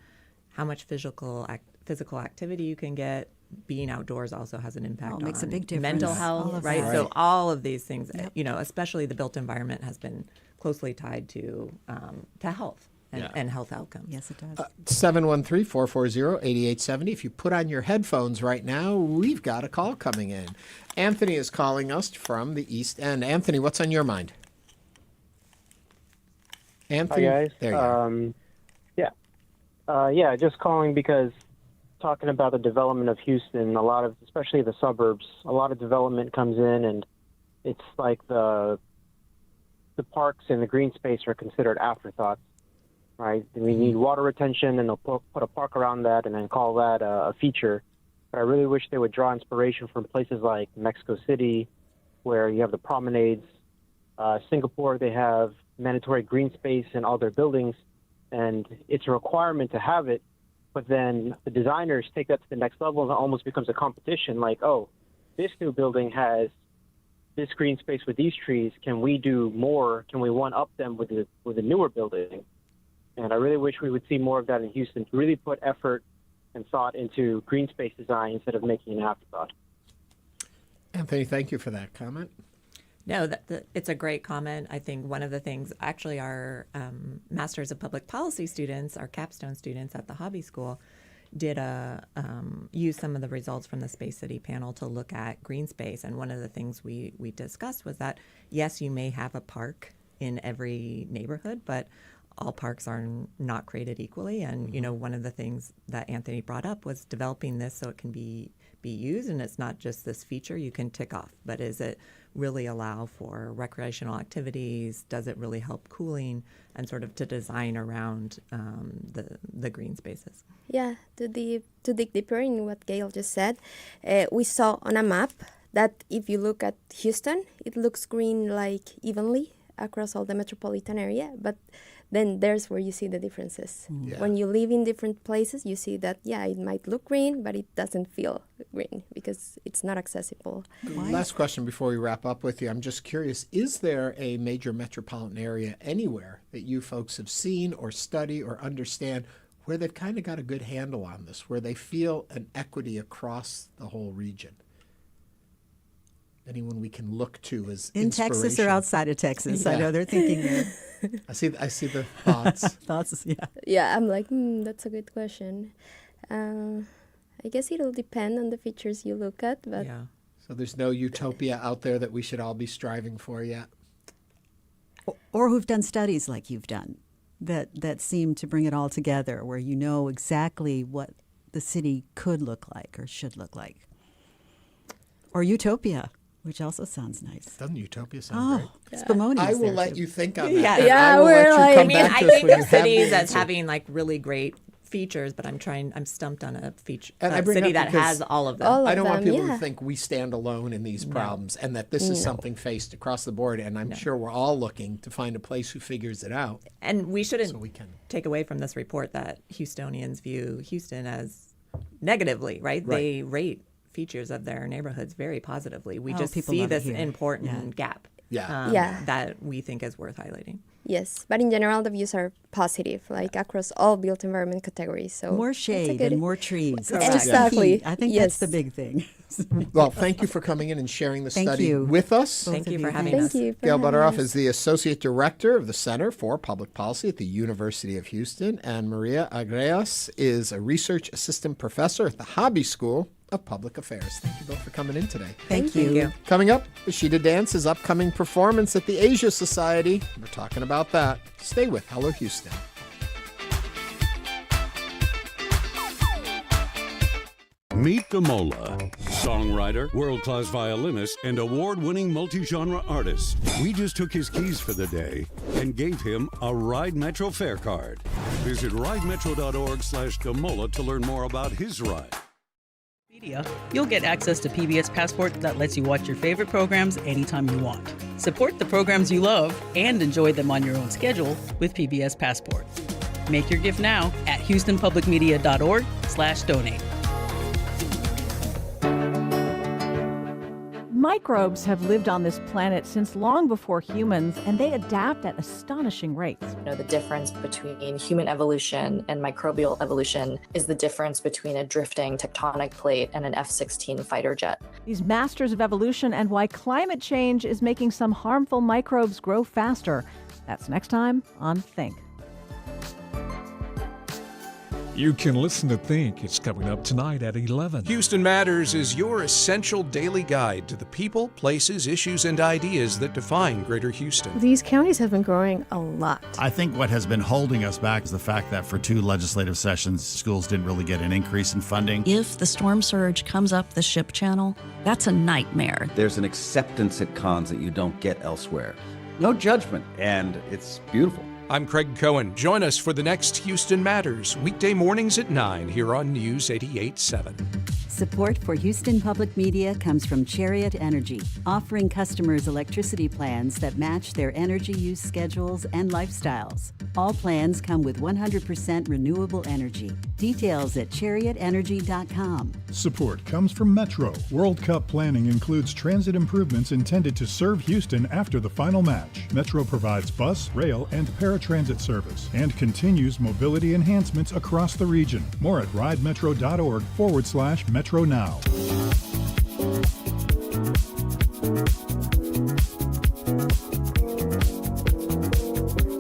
how much physical activity you can get. Being outdoors also has an impact on makes a big difference. Mental health, right? So all of these things, especially the built environment has been closely tied to health. And health outcomes. Yes, it does. 713-440-8870. If you put on your headphones right now, we've got a call coming in. Anthony is calling us from the East End. Anthony, what's on your mind? Anthony? Hi, guys. There you are. Just calling because talking about the development of Houston, especially the suburbs, a lot of development comes in, and it's like the parks and the green space are considered afterthoughts. Right, we need water retention, and they'll put a park around that, and then call that a feature. But I really wish they would draw inspiration from places like Mexico City, where you have the promenades. Singapore, they have mandatory green space in all their buildings, and it's a requirement to have it. But then the designers take that to the next level, and it almost becomes a competition. Like, oh, this new building has this green space with these trees. Can we do more? Can we one-up them with a newer building? And I really wish we would see more of that in Houston, to really put effort and thought into green space design instead of making an afterthought. Anthony, thank you for that comment. No, it's a great comment. I think one of the things, actually, our Masters of Public Policy students, our capstone students at the Hobby School, did use some of the results from the Space City panel to look at green space. And one of the things we discussed was that, yes, you may have a park in every neighborhood, but all parks are not created equally. And, one of the things that Anthony brought up was developing this so it can be used, and it's not just this feature you can tick off, but is it really allow for recreational activities? Does it really help cooling? And sort of to design around the green spaces. Yeah, to dig deeper in what Gail just said, we saw on a map that if you look at Houston, it looks green like evenly across all the metropolitan area, but then there's where you see the differences. Yeah. When you live in different places, you see that, yeah, it might look green, but it doesn't feel green because it's not accessible. Last question before we wrap up with you. I'm just curious, is there a major metropolitan area anywhere that you folks have seen or study or understand where they've kind of got a good handle on this, where they feel an equity across the whole region? Anyone we can look to as in Texas or outside of Texas? Yeah. I know they're thinking there. I see the thoughts. Thoughts, yeah. Yeah, I'm like, that's a good question. I guess it'll depend on the features you look at, but yeah. So there's no utopia out there that we should all be striving for yet? Or who've done studies like you've done that seem to bring it all together, where you know exactly what the city could look like or should look like. Or utopia, which also sounds nice. Doesn't utopia sound great? It's Spumoni. I will let you think on that. Yeah, we're like, I think of cities as having like really great features, but I'm stumped on a feature city that has all of them. I don't want people to think we stand alone in these problems and that this is something faced across the board, and I'm sure we're all looking to find a place who figures it out. And we shouldn't take away from this report that Houstonians view Houston as negatively, right? They rate features of their neighborhoods very positively. We just see this important gap that we think is worth highlighting. Yes, but in general, the views are positive, like across all built environment categories. So more shade and more trees. Exactly. I think that's the big thing. Well, thank you for coming in and sharing the study with us. Thank you for having us. Gail Buttorff is the Associate Director of the Center for Public Policy at the University of Houston, and Maria Arguelles is a Research Assistant Professor at the Hobby School of Public Affairs. Thank you both for coming in today. Thank you. Coming up, ISHIDA Dance's upcoming performance at the Asia Society. We're talking about that. Stay with Hello Houston. Meet Damola, songwriter, world-class violinist, and award-winning multi-genre artist. We just took his keys for the day and gave him a Ride Metro fare card. Visit ridemetro.org/Damola to learn more about his ride. You'll get access to PBS Passport that lets you watch your favorite programs anytime you want. Support the programs you love and enjoy them on your own schedule with PBS Passport. Make your gift now at houstonpublicmedia.org/donate. Microbes have lived on this planet since long before humans, and they adapt at astonishing rates. The difference between human evolution and microbial evolution is the difference between a drifting tectonic plate and an F-16 fighter jet. These masters of evolution and why climate change is making some harmful microbes grow faster. That's next time on Think. You can listen to Think. It's coming up tonight at 11. Houston Matters is your essential daily guide to the people, places, issues, and ideas that define Greater Houston. These counties have been growing a lot. I think what has been holding us back is the fact that for 2 legislative sessions, schools didn't really get an increase in funding. If the storm surge comes up the ship channel, that's a nightmare. There's an acceptance at cons that you don't get elsewhere. No judgment, and it's beautiful. I'm Craig Cohen. Join us for the next Houston Matters, weekday mornings at 9 here on News 88.7. Support for Houston Public Media comes from Chariot Energy, offering customers electricity plans that match their energy use schedules and lifestyles. All plans come with 100% renewable energy. Details at chariotenergy.com. Support comes from Metro. World Cup planning includes transit improvements intended to serve Houston after the final match. Metro provides bus, rail, and paratransit service and continues mobility enhancements across the region. More at ridemetro.org/Metro Now.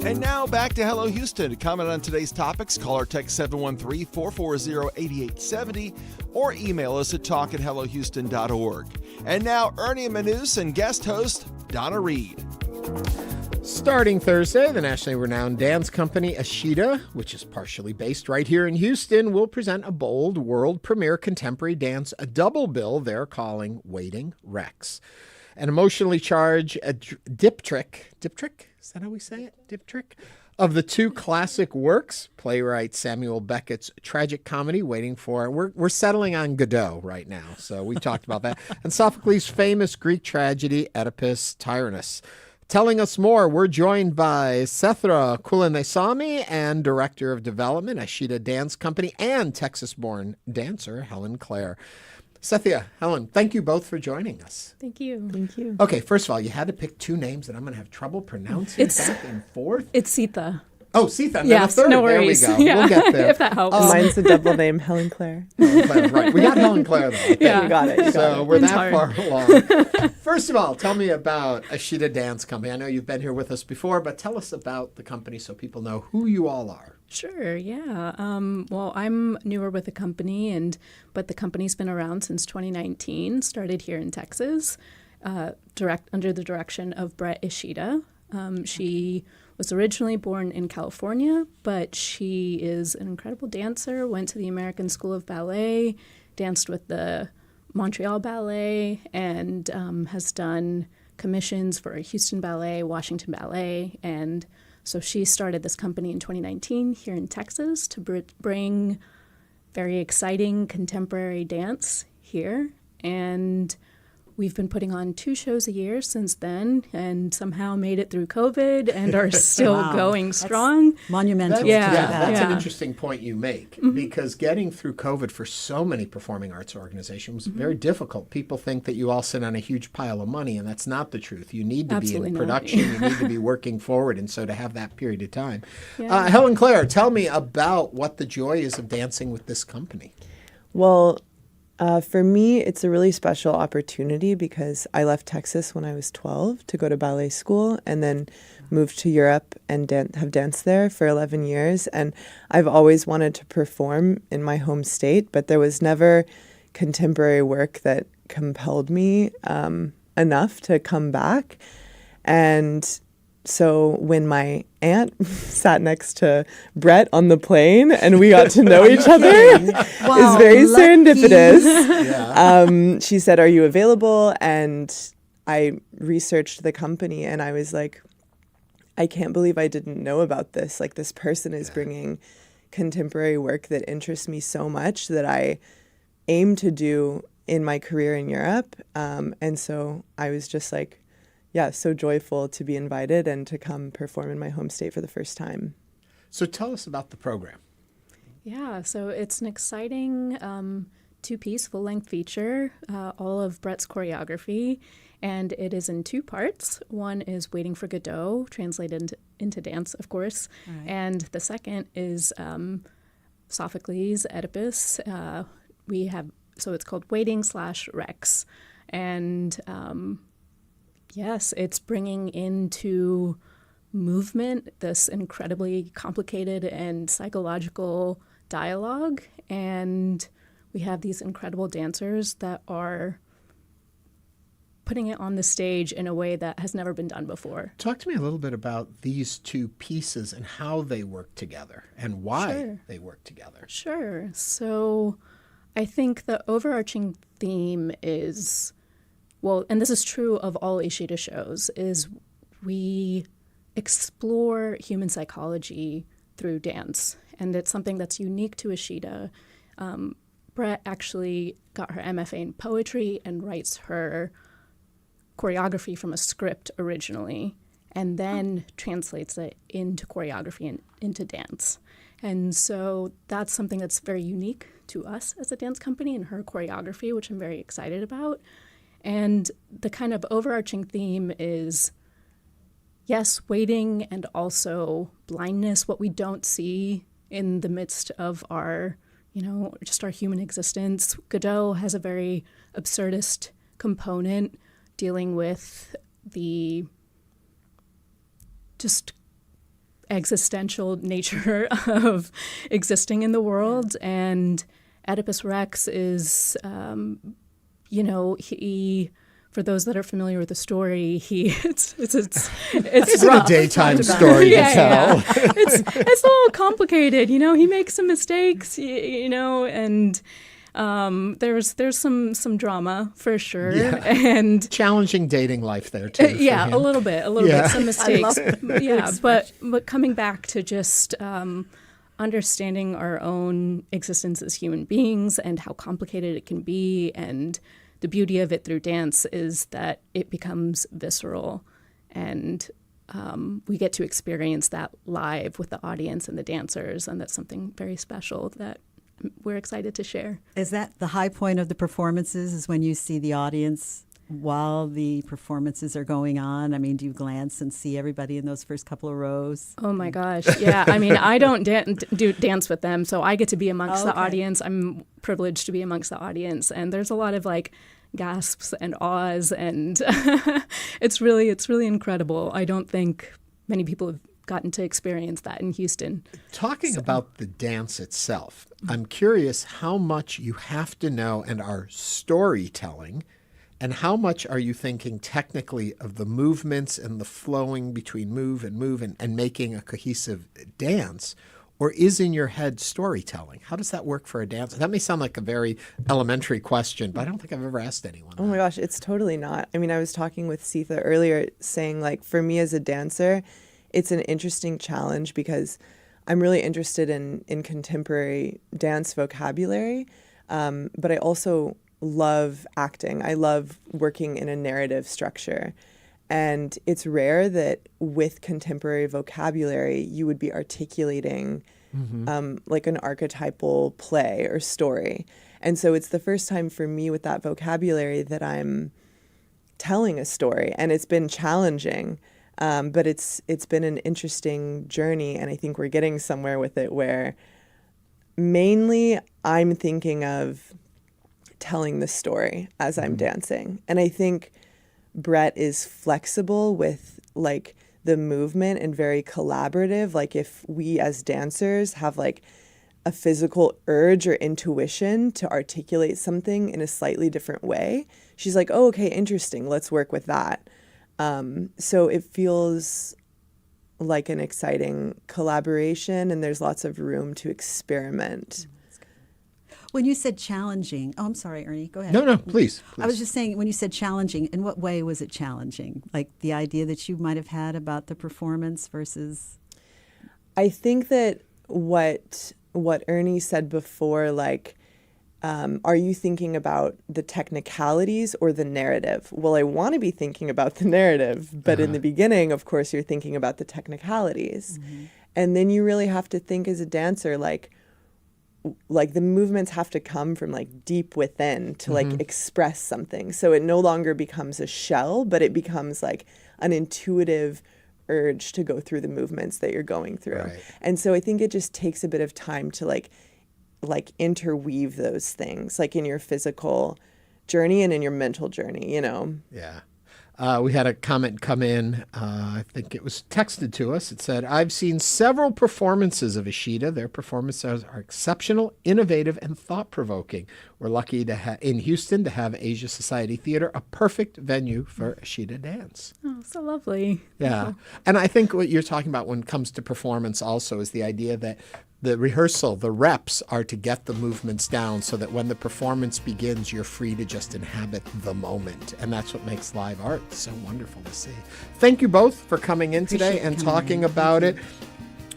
And now back to Hello Houston. To comment on today's topics, call or text 713-440-8870 or email us at talk@hellohouston.org. And now Ernie Manous and guest host Donna Reed. Starting Thursday, the nationally renowned dance company ISHIDA, which is partially based right here in Houston, will present a bold world premiere contemporary dance, a double bill they're calling Waiting Rex. an emotionally charged diptych. Is that how we say it? Diptych? Of the two classic works, playwright Samuel Beckett's tragic comedy, Waiting for... We're settling on Godot right now, so we talked about that. And Sophocles' famous Greek tragedy, Oedipus Tyrannus. Telling us more, we're joined by Seetha Kulandaisamy and Director of Development, ISHIDA Dance Company, and Texas-born dancer, Helen Clare. Seetha, Helen, thank you both for joining us. Thank you. Thank you. Okay, first of all, you had to pick two names that I'm going to have trouble pronouncing back and forth. It's Seetha. Oh, Seetha, and yes, then a third. no worries. There we go. Yeah. We'll get there. If that helps. Mine's a double name, Helen Clare. Helen Clare, right. We got Helen Clare, though. Yeah, you got it. So we're that far along. First of all, tell me about ISHIDA Dance Company. I know you've been here with us before, but tell us about the company so people know who you all are. Sure, yeah. Well, I'm newer with the company, but the company's been around since 2019, started here in Texas, under the direction of Brett ISHIDA. She was originally born in California, but she is an incredible dancer, went to the American School of Ballet, danced with the Montreal Ballet, and has done commissions for Houston Ballet, Washington Ballet, and so she started this company in 2019 here in Texas to bring very exciting contemporary dance here. And we've been putting on 2 shows a year since then and somehow made it through COVID and are still going strong. Monumental. That's an interesting point you make, because getting through COVID for so many performing arts organizations was very difficult. People think that you all sit on a huge pile of money, and that's not the truth. You need to be in production. You need to be working forward, and so to have that period of time. Helen Clare, tell me about what the joy is of dancing with this company. Well, for me, it's a really special opportunity because I left Texas when I was 12 to go to ballet school and then moved to Europe and have danced there for 11 years. And I've always wanted to perform in my home state, but there was never contemporary work that compelled me enough to come back. And so when my aunt sat next to Brett on the plane and we got to know each other, it's very serendipitous. She said, "Are you available?" And I researched the company and I was like, I can't believe I didn't know about this. Like, this person is bringing contemporary work that interests me so much that I aim to do in my career in Europe. And so I was just like, so joyful to be invited and to come perform in my home state for the first time. So tell us about the program. Yeah, so it's an exciting 2-piece full-length feature, all of Brett's choreography, and it is in 2 parts. One is Waiting for Godot, translated into dance, of course, and the second is Sophocles' Oedipus. So it's called Waiting/Rex, and yes, it's bringing into movement this incredibly complicated and psychological dialogue. And we have these incredible dancers that are putting it on the stage in a way that has never been done before. Talk to me a little bit about these 2 pieces and how they work together and why they work together. Sure. So I think the overarching theme is, well, and this is true of all ISHIDA shows, is we explore human psychology through dance. And it's something that's unique to ISHIDA. Brett actually got her MFA in poetry and writes her choreography from a script originally, and then translates it into choreography and into dance. And so that's something that's very unique to us as a dance company and her choreography, which I'm very excited about. And the kind of overarching theme is, yes, waiting and also blindness, what we don't see in the midst of our, just our human existence. Godot has a very absurdist component dealing with the just existential nature of existing in the world. And Oedipus Rex is, he, for those that are familiar with the story, it's a daytime story to tell. It's a little complicated, he makes some mistakes, and There's some drama for sure, and challenging dating life there too. A little bit, some mistakes. But coming back to just understanding our own existence as human beings and how complicated it can be, and the beauty of it through dance is that it becomes visceral, and we get to experience that live with the audience and the dancers, and that's something very special that we're excited to share. Is that the high point of the performances, is when you see the audience while the performances are going on? I mean, do you glance and see everybody in those first couple of rows? Oh my gosh, yeah. I mean, I don't do dance with them, so I get to be amongst the audience. I'm privileged to be amongst the audience, and there's a lot of gasps and awes, and it's really incredible. I don't think many people have gotten to experience that in Houston. Talking about the dance itself, I'm curious how much you have to know and are storytelling, and how much are you thinking technically of the movements and the flowing between move and making a cohesive dance, or is in your head storytelling? How does that work for a dancer? That may sound like a very elementary question, but I don't think I've ever asked anyone. Oh my gosh, it's totally not. I mean, I was talking with Seetha earlier saying, for me as a dancer, it's an interesting challenge because I'm really interested in contemporary dance vocabulary, but I also love acting. I love working in a narrative structure. And it's rare that with contemporary vocabulary, you would be articulating an archetypal play or story. And so it's the first time for me with that vocabulary that I'm telling a story. And it's been challenging, but it's been an interesting journey. And I think we're getting somewhere with it where mainly I'm thinking of telling the story as I'm dancing. And I think Brett is flexible with the movement and very collaborative. If we as dancers have a physical urge or intuition to articulate something in a slightly different way, she's like, oh, okay, interesting. Let's work with that. So it feels like an exciting collaboration, and there's lots of room to experiment. When you said challenging, I'm sorry, Ernie, go ahead. No, please. I was just saying, when you said challenging, in what way was it challenging? The idea that you might have had about the performance versus? I think that what Ernie said before, are you thinking about the technicalities or the narrative? Well, I want to be thinking about the narrative, but in the beginning, of course, you're thinking about the technicalities. Mm-hmm. And then you really have to think as a dancer, the movements have to come from deep within to express something. So it no longer becomes a shell, but it becomes an intuitive urge to go through the movements that you're going through. Right. And so I think it just takes a bit of time to interweave those things in your physical journey and in your mental journey, Yeah. We had a comment come in, I think it was texted to us. It said, I've seen several performances of ISHIDA. Their performances are exceptional, innovative, and thought-provoking. We're lucky in Houston to have Asia Society Theater, a perfect venue for ISHIDA Dance. Oh, so lovely. Yeah. And I think what you're talking about when it comes to performance also is the idea that the rehearsal, the reps are to get the movements down so that when the performance begins, you're free to just inhabit the moment. And that's what makes live art so wonderful to see. Thank you both for coming in today and talking about it.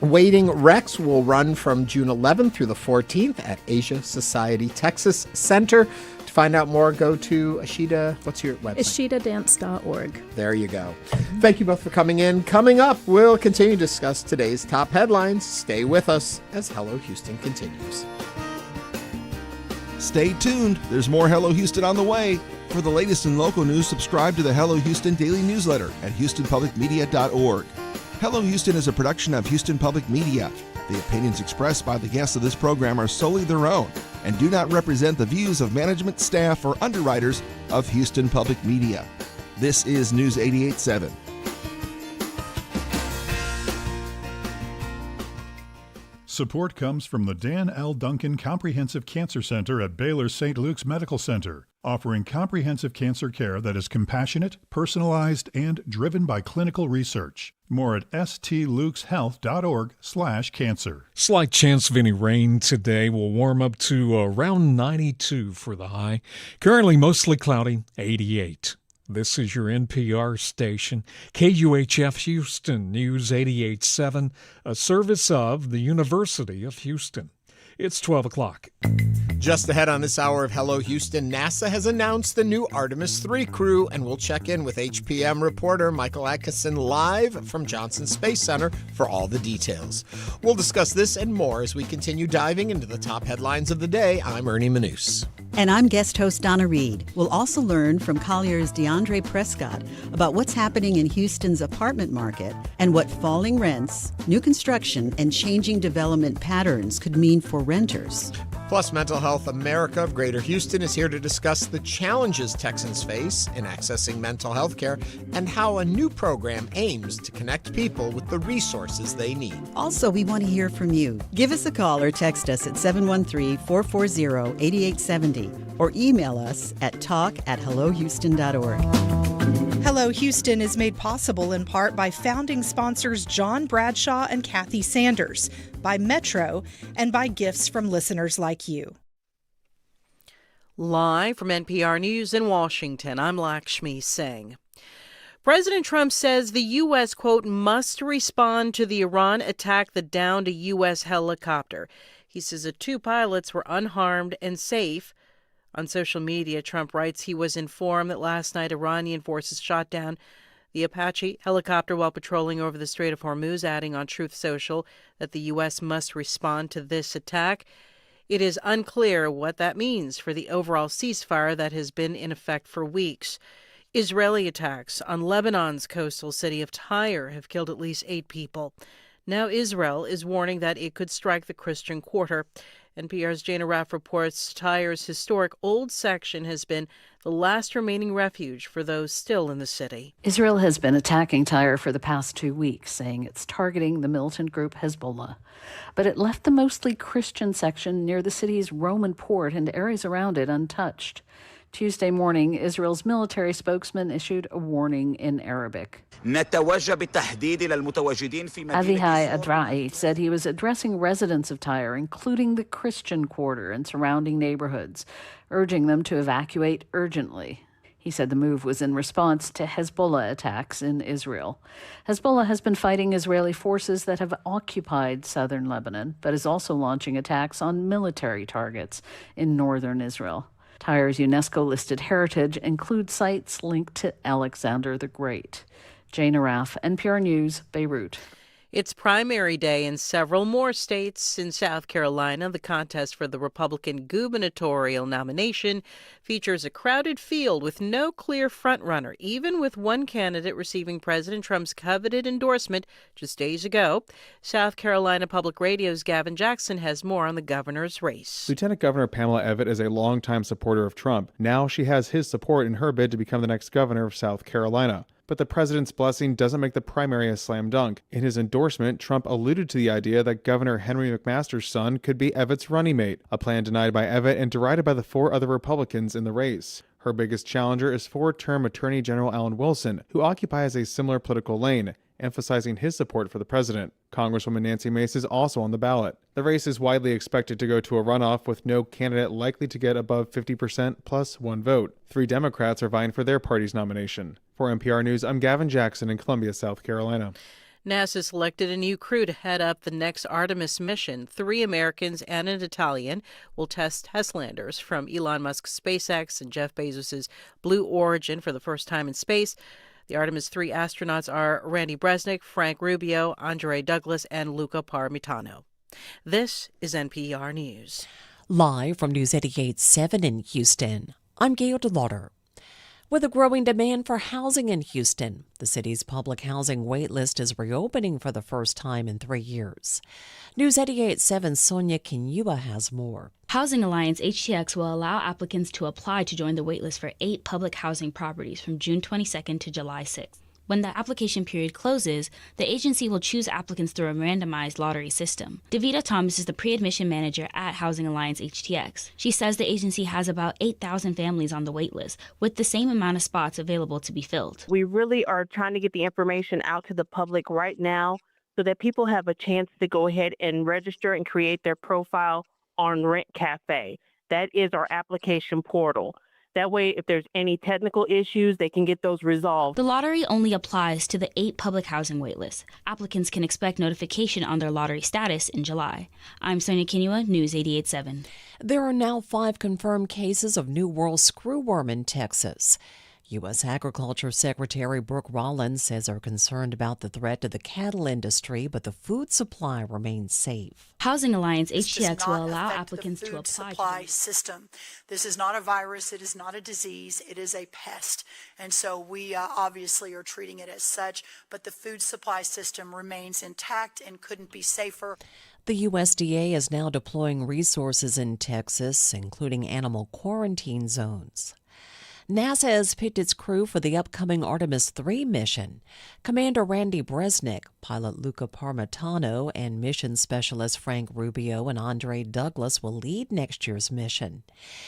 Waiting Rex will run from June 11th through the 14th at Asia Society Texas Center. To find out more, go to ISHIDA. What's your website? ISHIDADance.org. There you go. Thank you both for coming in. Coming up, we'll continue to discuss today's top headlines. Stay with us as Hello Houston continues. Stay tuned. There's more Hello Houston on the way. For the latest in local news, subscribe to the Hello Houston daily newsletter at HoustonPublicMedia.org. Hello Houston is a production of Houston Public Media. The opinions expressed by the guests of this program are solely their own and do not represent the views of management, staff, or underwriters of Houston Public Media. This is News 88.7. Support comes from the Dan L. Duncan Comprehensive Cancer Center at Baylor St. Luke's Medical Center, offering comprehensive cancer care that is compassionate, personalized, and driven by clinical research. More at stlukeshealth.org/cancer. Slight chance of any rain today. Will warm up to around 92 for the high. Currently mostly cloudy, 88. This is your NPR station, KUHF Houston, News 88.7, a service of the University of Houston. It's 12 o'clock. Just ahead on this hour of Hello Houston, NASA has announced the new Artemis III crew, and we'll check in with HPM reporter Michael Atkinson live from Johnson Space Center for all the details. We'll discuss this and more as we continue diving into the top headlines of the day. I'm Ernie Manous. And I'm guest host Donna Reed. We'll also learn from Colliers' Deandre Prescott about what's happening in Houston's apartment market and what falling rents, new construction, and changing development patterns could mean for renters. Plus, Mental Health America of Greater Houston is here to discuss the challenges Texans face in accessing mental health care and how a new program aims to connect people with the resources they need. Also, we want to hear from you. Give us a call or text us at 713-440-8870 or email us at talk@hellohouston.org. Hello Houston is made possible in part by founding sponsors John Bradshaw and Kathy Sanders, by Metro, and by gifts from listeners like you. Live from NPR News in Washington, I'm Lakshmi Singh. President Trump says the U.S., quote, must respond to the Iran attack that downed a U.S. helicopter. He says the two pilots were unharmed and safe. On social media, Trump writes he was informed that last night Iranian forces shot down the Apache helicopter while patrolling over the Strait of Hormuz, adding on Truth Social that the U.S. must respond to this attack. It is unclear what that means for the overall ceasefire that has been in effect for weeks. Israeli attacks on Lebanon's coastal city of Tyre have killed at least 8 people. Now Israel is warning that it could strike the Christian Quarter. NPR's Jana Raff reports Tyre's historic old section has been the last remaining refuge for those still in the city. Israel has been attacking Tyre for the past 2 weeks, saying it's targeting the militant group Hezbollah. But it left the mostly Christian section near the city's Roman port and areas around it untouched. Tuesday morning, Israel's military spokesman issued a warning in Arabic. Avihai Adra'i said he was addressing residents of Tyre, including the Christian Quarter and surrounding neighborhoods, urging them to evacuate urgently. He said the move was in response to Hezbollah attacks in Israel. Hezbollah has been fighting Israeli forces that have occupied southern Lebanon, but is also launching attacks on military targets in northern Israel. Tyre's UNESCO-listed heritage includes sites linked to Alexander the Great. Jana Raff, NPR News, Beirut. It's primary day in several more states. In South Carolina, the contest for the Republican gubernatorial nomination features a crowded field with no clear frontrunner, even with one candidate receiving President Trump's coveted endorsement just days ago. South Carolina Public Radio's Gavin Jackson has more on the governor's race. Lieutenant Governor Pamela Evette is a longtime supporter of Trump. Now she has his support in her bid to become the next governor of South Carolina. But the president's blessing doesn't make the primary a slam dunk. In his endorsement, Trump alluded to the idea that Governor Henry McMaster's son could be Evette's running mate, a plan denied by Evette and derided by the 4 other Republicans in the race. Her biggest challenger is 4-term Attorney General Alan Wilson, who occupies a similar political lane, emphasizing his support for the president. Congresswoman Nancy Mace is also on the ballot. The race is widely expected to go to a runoff, with no candidate likely to get above 50% plus 1 vote. 3 Democrats are vying for their party's nomination. For NPR News, I'm Gavin Jackson in Columbia, South Carolina. NASA selected a new crew to head up the next Artemis mission. 3 Americans and an Italian will test test landers from Elon Musk's SpaceX and Jeff Bezos' Blue Origin for the first time in space. The Artemis III astronauts are Randy Bresnik, Frank Rubio, Andre Douglas, and Luca Parmitano. This is NPR News. Live from News 88.7 in Houston, I'm Gail Buttorff. With a growing demand for housing in Houston, the city's public housing wait list is reopening for the first time in 3 years. News 88.7's Sonia Kinyua has more. Housing Alliance HTX will allow applicants to apply to join the waitlist for 8 public housing properties from June 22nd to July 6th. When the application period closes, the agency will choose applicants through a randomized lottery system. Davita Thomas is the pre-admission manager at Housing Alliance HTX. She says the agency has about 8,000 families on the wait list, with the same amount of spots available to be filled. We really are trying to get the information out to the public right now so that people have a chance to go ahead and register and create their profile on Rent Cafe. That is our application portal. That way, if there's any technical issues, they can get those resolved. The lottery only applies to the 8 public housing waitlists. Applicants can expect notification on their lottery status in July. I'm Sonia Kinua, News 88.7. There are now 5 confirmed cases of New World screwworm in Texas. U.S. Agriculture Secretary Brooke Rollins says they're concerned about the threat to the cattle industry, but the food supply remains safe. Housing Alliance HTX will allow applicants to apply supply system. This is not a virus. It is not a disease. It is a pest. And so we obviously are treating it as such, but the food supply system remains intact and couldn't be safer. The USDA is now deploying resources in Texas, including animal quarantine zones. NASA has picked its crew for the upcoming Artemis III mission. Commander Randy Bresnik, pilot Luca Parmitano, and mission specialist Frank Rubio and Andre Douglas will lead next year's mission.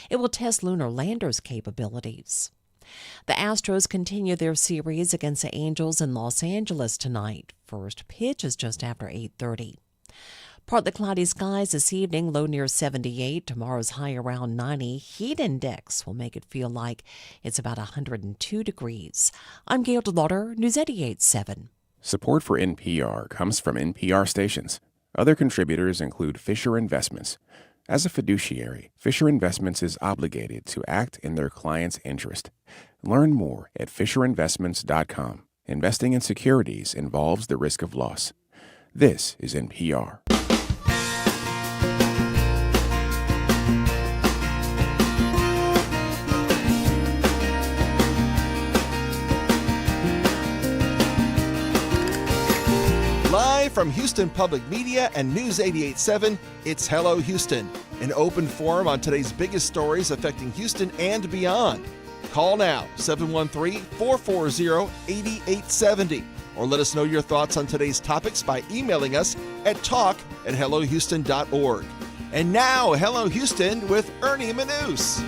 It will test lunar landers' capabilities. The Astros continue their series against the Angels in Los Angeles tonight. First pitch is just after 8:30. Partly cloudy skies this evening, low near 78. Tomorrow's high around 90. Heat index will make it feel like it's about 102 degrees. I'm Gail DeLauder, News 88.7. Support for NPR comes from NPR stations. Other contributors include Fisher Investments. As a fiduciary, Fisher Investments is obligated to act in their client's interest. Learn more at FisherInvestments.com. Investing in securities involves the risk of loss. This is NPR. Live from Houston Public Media and News 88.7, it's Hello Houston, an open forum on today's biggest stories affecting Houston and beyond. Call now, 713-440-8870, or let us know your thoughts on today's topics by emailing us at talk@hellohouston.org. And now, Hello Houston with Ernie Manous.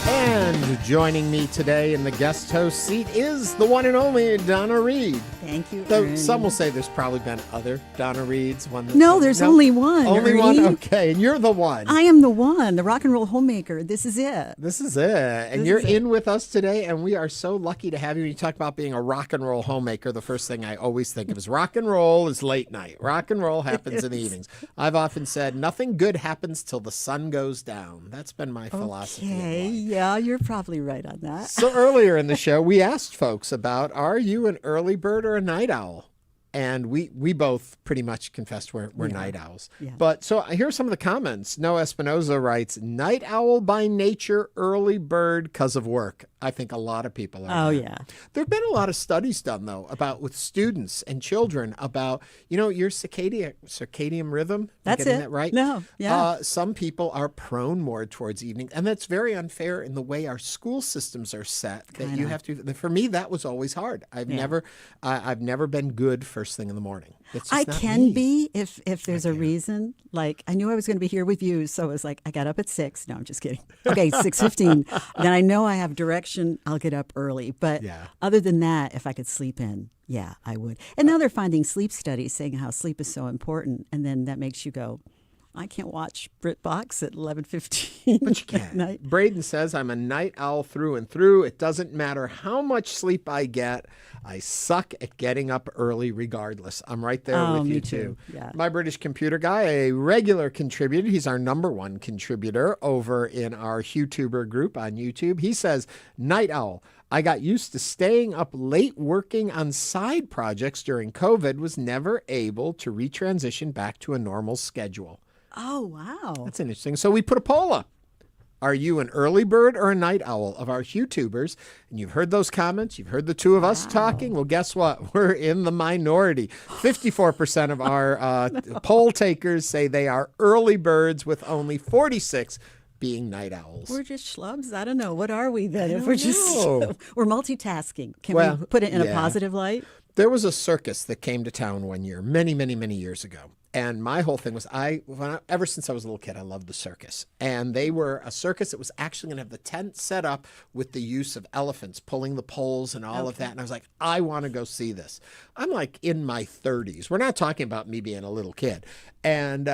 And joining me today in the guest host seat is the one and only Donna Reed. Thank you, Though Ernie. some will say there's probably been other Donna Reeds. No, there's only one. Only Ernie. one? Okay, and you're the one. I am the one, the rock and roll homemaker. This is it. This is it. And you're in with us today, and we are so lucky to have you. When you talk about being a rock and roll homemaker, the first thing I always think of is rock and roll is late night. Rock and roll happens in the evenings. I've often said nothing good happens till the sun goes down. That's been my philosophy. Okay, yeah, you're probably right on that. So earlier in the show, we asked folks about, are you an early bird or a night owl? And we both pretty much confessed we're night owls. Yeah. But so here's some of the comments. Noah Espinoza writes, night owl by nature, early bird 'cause of work. I think a lot of people are. Oh, that. yeah. There have been a lot of studies done, though, about with students and children about, your circadian rhythm. That's getting it. that right? No, yeah. Some people are prone more towards evening. And that's very unfair in the way our school systems are set. That you have to. For me, that was always hard. I've never been good first thing in the morning. I can be if there's a reason. Like, I knew I was going to be here with you, so it was like, I got up at 6. No, I'm just kidding. Okay, 6:15. Then I know I have direction. I'll get up early. But other than that, if I could sleep in, yeah, I would. And now they're finding sleep studies saying how sleep is so important. And then that makes you go, I can't watch BritBox at 11:15. But you can. Night. Braden says, I'm a night owl through and through. It doesn't matter how much sleep I get. I suck at getting up early regardless. I'm right there with you, too. Yeah. My British computer guy, a regular contributor. He's our #1 contributor over in our HuTuber group on YouTube. He says, night owl. I got used to staying up late working on side projects during COVID, was never able to retransition back to a normal schedule. Oh, wow. That's interesting. So we put a poll up. Are you an early bird or a night owl of our HuTubers? And you've heard those comments. You've heard the two of us talking. Well, guess what? We're in the minority. 54% of our poll takers say they are early birds, with only 46% being night owls. We're just schlubs. I don't know. What are we then? I If don't we're just know. we're multitasking. Can we put it in a positive light? There was a circus that came to town one year, many, many, many years ago. And my whole thing was, ever since I was a little kid, I loved the circus. And they were a circus that was actually going to have the tent set up with the use of elephants, pulling the poles and all of that. And I was like, I want to go see this. I'm like in my 30s. We're not talking about me being a little kid. And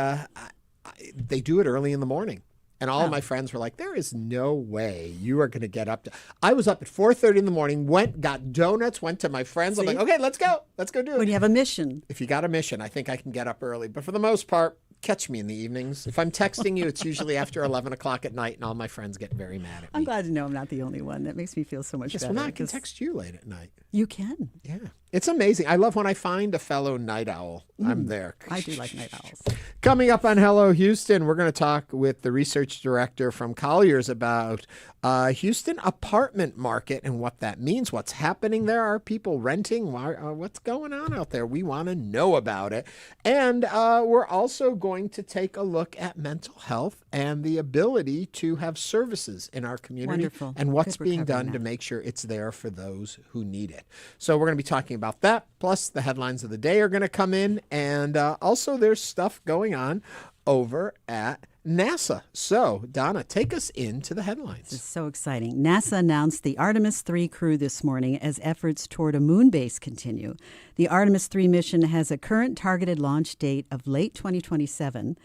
they do it early in the morning. And all of my friends were like, there is no way you are going to get up to. I was up at 4:30 in the morning, got donuts, went to my friends. I'm like, okay, let's go. Let's go do it. When you have a mission. If you got a mission, I think I can get up early. But for the most part, catch me in the evenings. If I'm texting you, it's usually after 11 o'clock at night, and all my friends get very mad at me. I'm glad to know I'm not the only one. That makes me feel so much better. Well, I can text you late at night. You can. Yeah. It's amazing. I love when I find a fellow night owl. I'm there. I do like night owls. Coming up on Hello Houston, we're going to talk with the research director from Colliers about Houston apartment market and what that means, what's happening there. Are people renting? What's going on out there? We want to know about it. And we're also going to take a look at mental health and the ability to have services in our community. Wonderful. And what's Good being recovery done now. to make sure it's there for those who need it. So we're going to be talking about that. Plus, the headlines of the day are going to come in. And also, there's stuff going on over at NASA. So, Donna, take us into the headlines. This is so exciting. NASA announced the Artemis III crew this morning as efforts toward a moon base continue. The Artemis III mission has a current targeted launch date of late 2027.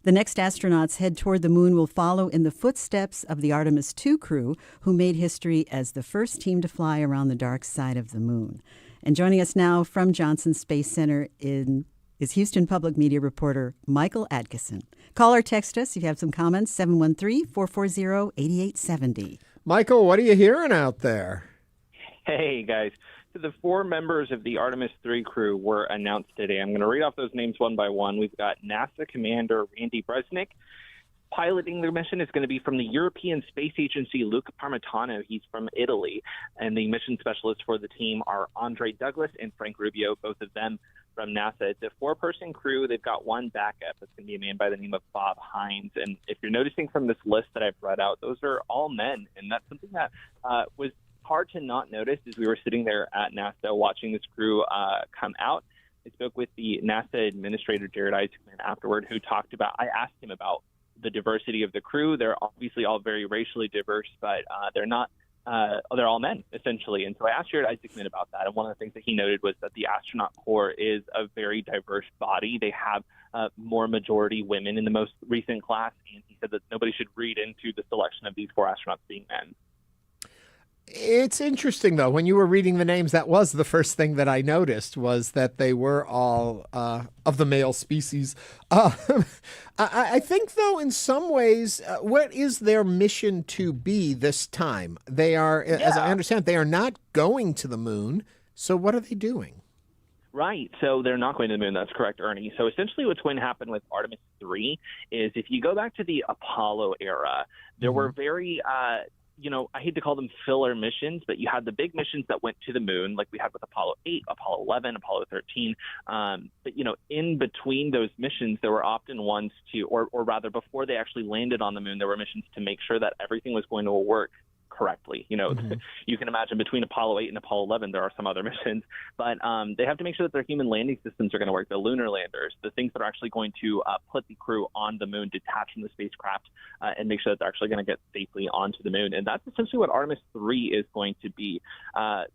The next astronauts head toward the moon will follow in the footsteps of the Artemis II crew, who made history as the first team to fly around the dark side of the moon. And joining us now from Johnson Space Center is Houston Public Media reporter Michael Atkinson. Call or text us if you have some comments, 713-440-8870. Michael, what are you hearing out there? Hey, guys. So the 4 members of the Artemis III crew were announced today. I'm going to read off those names one by one. We've got NASA Commander Randy Bresnik. Piloting the mission is going to be from the European Space Agency, Luca Parmitano. He's from Italy. And the mission specialists for the team are Andre Douglas and Frank Rubio, both of them from NASA. It's a 4-person crew. They've got one backup. That's going to be a man by the name of Bob Hines. And if you're noticing from this list that I've read out, those are all men. And that's something that was hard to not notice as we were sitting there at NASA watching this crew come out. I spoke with the NASA administrator, Jared Isaacman, afterward, who talked about, I asked him about the diversity of the crew. They're obviously all very racially diverse, but they're not, they're all men, essentially. And so I asked Jared Isaacman about that. And one of the things that he noted was that the astronaut corps is a very diverse body. They have more majority women in the most recent class. And he said that nobody should read into the selection of these 4 astronauts being men. It's interesting, though. When you were reading the names, that was the first thing that I noticed, was that they were all of the male species. I think, though, in some ways, what is their mission to be this time? They are, as I understand, they are not going to the moon. So what are they doing? Right. So they're not going to the moon. That's correct, Ernie. So essentially what's going to happen with Artemis III is if you go back to the Apollo era, there were very I hate to call them filler missions, but you had the big missions that went to the moon, like we had with Apollo 8, Apollo 11, Apollo 13. But, in between those missions, there were often ones or rather before they actually landed on the moon, there were missions to make sure that everything was going to work correctly. You can imagine between Apollo 8 and Apollo 11, there are some other missions, but they have to make sure that their human landing systems are going to work, the lunar landers, the things that are actually going to put the crew on the moon, detach from the spacecraft, and make sure that they're actually going to get safely onto the moon. And that's essentially what Artemis III is going to be.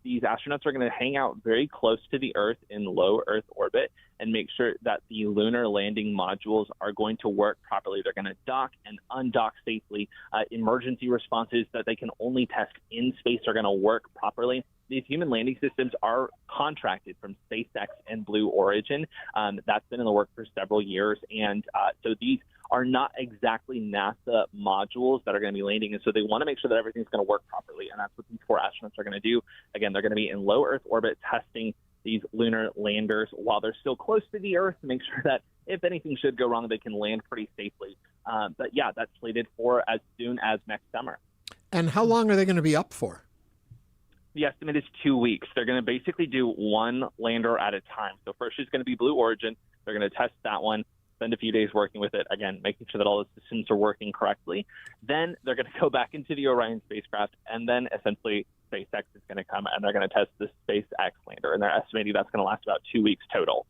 These astronauts are going to hang out very close to the Earth in low Earth orbit and make sure that the lunar landing modules are going to work properly. They're going to dock and undock safely. Emergency responses that they can only test in space are going to work properly. These human landing systems are contracted from SpaceX and Blue Origin. That's been in the work for several years. And so these are not exactly NASA modules that are going to be landing. And so they want to make sure that everything's going to work properly. And that's what these 4 astronauts are going to do. Again, they're going to be in low Earth orbit testing these lunar landers while they're still close to the Earth to make sure that if anything should go wrong, they can land pretty safely. But yeah, that's slated for as soon as next summer. And how long are they going to be up for? The estimate is 2 weeks. They're going to basically do one lander at a time. So first is going to be Blue Origin. They're going to test that one. spend a few days working with it, again, making sure that all the systems are working correctly. Then they're going to go back into the Orion spacecraft, and then essentially SpaceX is going to come and they're going to test the SpaceX lander, and they're estimating that's going to last about 2 weeks total.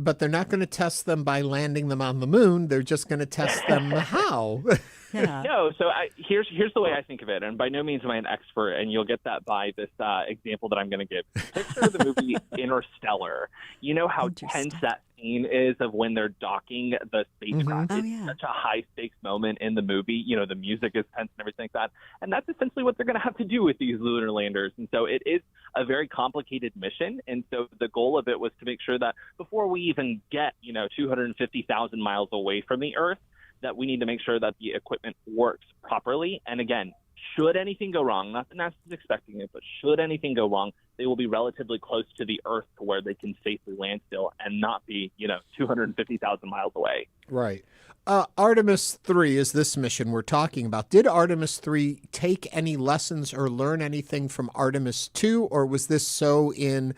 But they're not going to test them by landing them on the moon. They're just going to test them how? Yeah. No, so here's the way I think of it, and by no means am I an expert, and you'll get that by this example that I'm going to give. Picture the movie Interstellar. You know how tense that scene is of when they're docking the spacecraft. It's such a high-stakes moment in the movie. You know, the music is tense and everything like that, and that's essentially what they're going to have to do with these lunar landers. And so it is a very complicated mission, and so the goal of it was to make sure that before we even get, 250,000 miles away from the Earth, that we need to make sure that the equipment works properly. And again, should anything go wrong, not that NASA's expecting it, but should anything go wrong, they will be relatively close to the Earth to where they can safely land still and not be, 250,000 miles away. Right. Artemis III is this mission we're talking about. Did Artemis III take any lessons or learn anything from Artemis II, or was this so in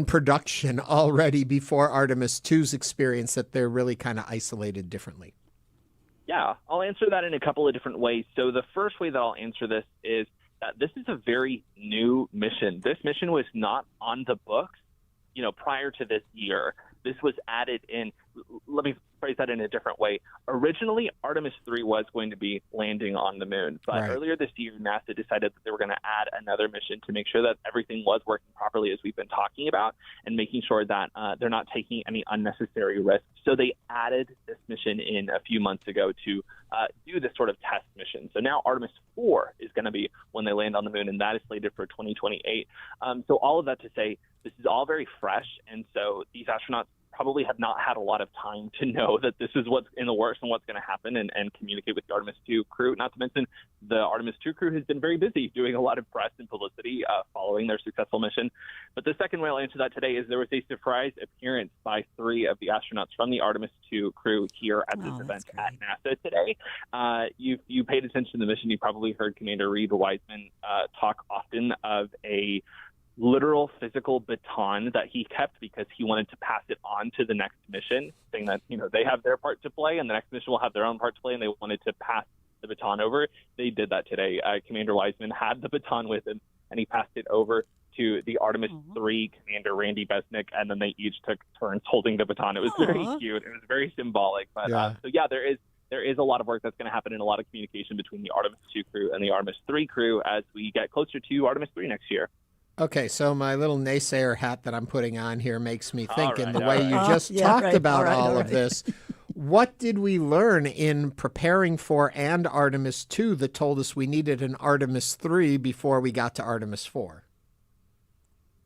production already before Artemis II's experience that they're really kind of isolated differently? Yeah, I'll answer that in a couple of different ways. So the first way that I'll answer this is that this is a very new mission. This mission was not on the books, prior to this year. This was added in. Let me phrase that in a different way. Originally, Artemis III was going to be landing on the moon, but earlier this year, NASA decided that they were going to add another mission to make sure that everything was working properly, as we've been talking about, and making sure that they're not taking any unnecessary risks. So they added this mission in a few months ago to do this sort of test mission. So now Artemis IV is going to be when they land on the moon, and that is slated for 2028. So all of that to say, this is all very fresh, and so these astronauts probably have not had a lot of time to know that this is what's in the works and what's going to happen and communicate with the Artemis II crew. Not to mention, the Artemis II crew has been very busy doing a lot of press and publicity following their successful mission. But the second way I'll answer that today is there was a surprise appearance by 3 of the astronauts from the Artemis II crew here at this event at NASA today. You paid attention to the mission. You probably heard Commander Reed Wiseman talk often of a literal physical baton that he kept because he wanted to pass it on to the next mission, saying that, they have their part to play and the next mission will have their own part to play, and they wanted to pass the baton over. They did that today. Commander Wiseman had the baton with him, and he passed it over to the Artemis III Commander Randy Besnick, and then they each took turns holding the baton. It was very cute. It was very symbolic. But there is a lot of work that's going to happen and a lot of communication between the Artemis II crew and the Artemis III crew as we get closer to Artemis III next year. Okay, so my little naysayer hat that I'm putting on here makes me think in the way you just talked about all of this. What did we learn in preparing for and Artemis II that told us we needed an Artemis III before we got to Artemis IV?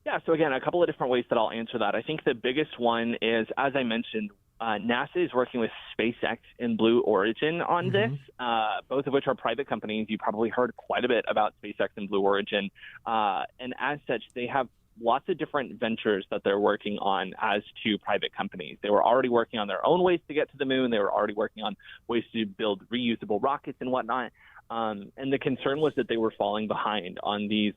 Yeah, so again, a couple of different ways that I'll answer that. I think the biggest one is, as I mentioned, NASA is working with SpaceX and Blue Origin on this, both of which are private companies. You probably heard quite a bit about SpaceX and Blue Origin. And as such, they have lots of different ventures that they're working on as two private companies. They were already working on their own ways to get to the moon. They were already working on ways to build reusable rockets and whatnot. And the concern was that they were falling behind on these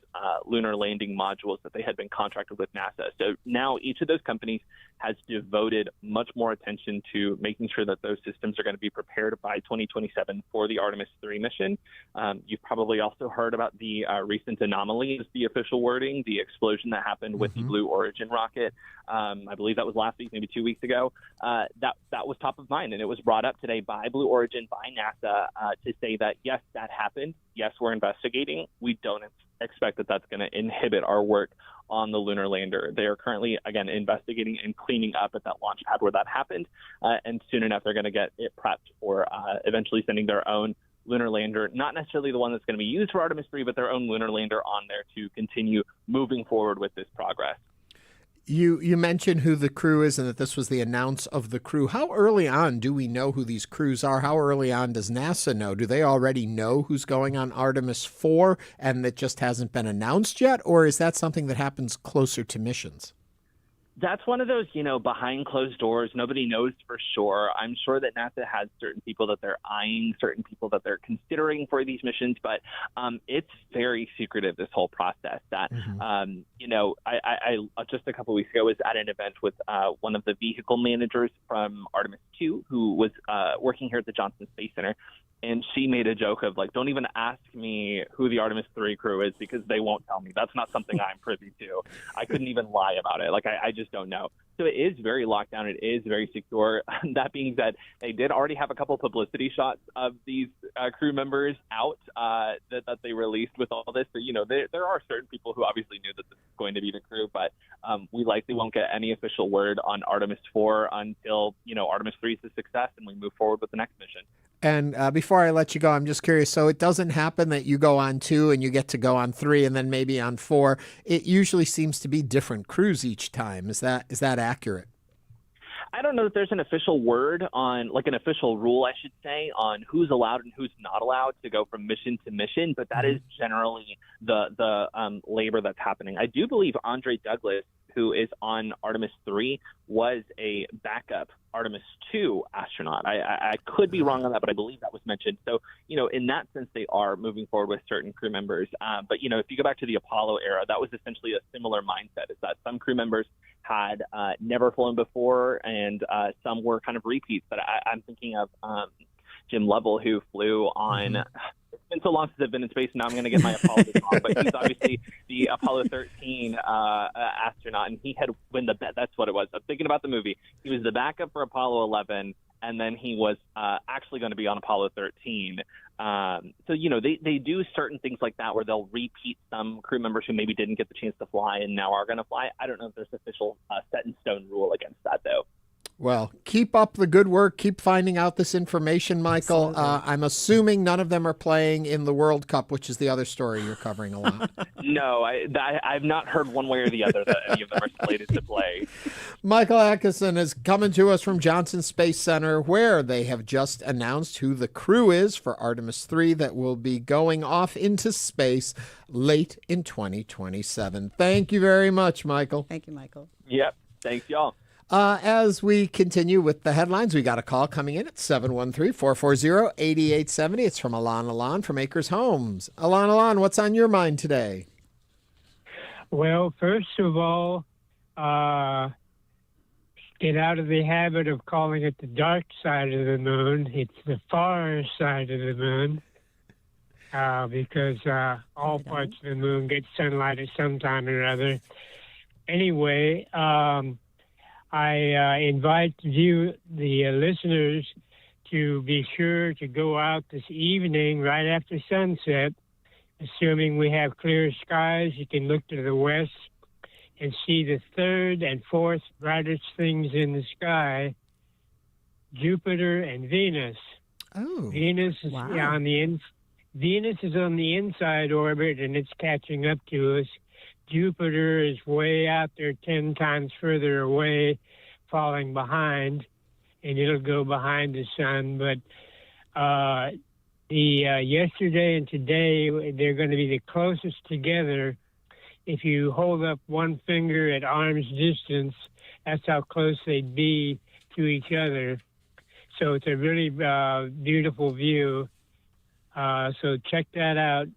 lunar landing modules that they had been contracted with NASA. So now each of those companies has devoted much more attention to making sure that those systems are going to be prepared by 2027 for the Artemis III mission. You've probably also heard about the recent anomaly, is the official wording, the explosion that happened with the Blue Origin rocket. I believe that was last week, maybe 2 weeks ago. That was top of mind, and it was brought up today by Blue Origin, by NASA, to say that, yes, that happened. Yes, we're investigating. We don't expect that that's going to inhibit our work on the lunar lander. They are currently, again, investigating and cleaning up at that launch pad where that happened. And soon enough, they're going to get it prepped for eventually sending their own lunar lander, not necessarily the one that's going to be used for Artemis III, but their own lunar lander on there to continue moving forward with this progress. You mentioned who the crew is and that this was the announce of the crew. How early on do we know who these crews are? How early on does NASA know? Do they already know who's going on Artemis IV and it just hasn't been announced yet? Or is that something that happens closer to missions? That's one of those, behind closed doors. Nobody knows for sure. I'm sure that NASA has certain people that they're eyeing, certain people that they're considering for these missions, but it's very secretive, this whole process. That, I just a couple of weeks ago was at an event with one of the vehicle managers from Artemis II, who was working here at the Johnson Space Center. And she made a joke of like, don't even ask me who the Artemis III crew is because they won't tell me. That's not something I'm privy to. I couldn't even lie about it. Like, I just don't know. So it is very locked down. It is very secure. That being said, they did already have a couple publicity shots of these crew members out that they released with all this. So, there are certain people who obviously knew that this was going to be the crew, but we likely won't get any official word on Artemis IV until, Artemis III is a success and we move forward with the next mission. And before I let you go, I'm just curious. So it doesn't happen that you go on 2 and you get to go on 3 and then maybe on 4. It usually seems to be different crews each time. Is that accurate? I don't know that there's an official word on, like an official rule, I should say, on who's allowed and who's not allowed to go from mission to mission, but that is generally the labor that's happening. I do believe Andre Douglas, who is on Artemis III, was a backup Artemis II astronaut. I could be wrong on that, but I believe that was mentioned. So, in that sense, they are moving forward with certain crew members. But, if you go back to the Apollo era, that was essentially a similar mindset, is that some crew members had never flown before and some were kind of repeats. But I'm thinking of Jim Lovell, who flew on... It's been so long since I've been in space, now I'm going to get my Apollo wrong, but he's obviously the Apollo 13 astronaut, and he had that's what it was. I'm thinking about the movie. He was the backup for Apollo 11, and then he was actually going to be on Apollo 13. So, they do certain things like that where they'll repeat some crew members who maybe didn't get the chance to fly and now are going to fly. I don't know if there's official set-in-stone rule against that, though. Well, keep up the good work. Keep finding out this information, Michael. I'm assuming none of them are playing in the World Cup, which is the other story you're covering a lot. No, I've not heard one way or the other that any of them are slated to play. Michael Atkinson is coming to us from Johnson Space Center, where they have just announced who the crew is for Artemis III that will be going off into space late in 2027. Thank you very much, Michael. Thank you, Michael. Yep. Thanks, y'all. As we continue with the headlines, we got a call coming in at 713-440-8870. It's from Alan from Acres Homes. Alan, what's on your mind today? Well, first of all, get out of the habit of calling it the dark side of the moon. It's the far side of the moon, because all parts of the moon get sunlight at some time or other. Anyway, I invite you, the listeners, to be sure to go out this evening right after sunset. Assuming we have clear skies, you can look to the west and see the third and fourth brightest things in the sky, Jupiter and Venus. Oh, Venus is on the Venus is on the inside orbit, and it's catching up to us. Jupiter is way out there 10 times further away, falling behind, and it'll go behind the sun. But yesterday and today, they're going to be the closest together. If you hold up one finger at arm's distance, that's how close they'd be to each other. So it's a really beautiful view. So check that out.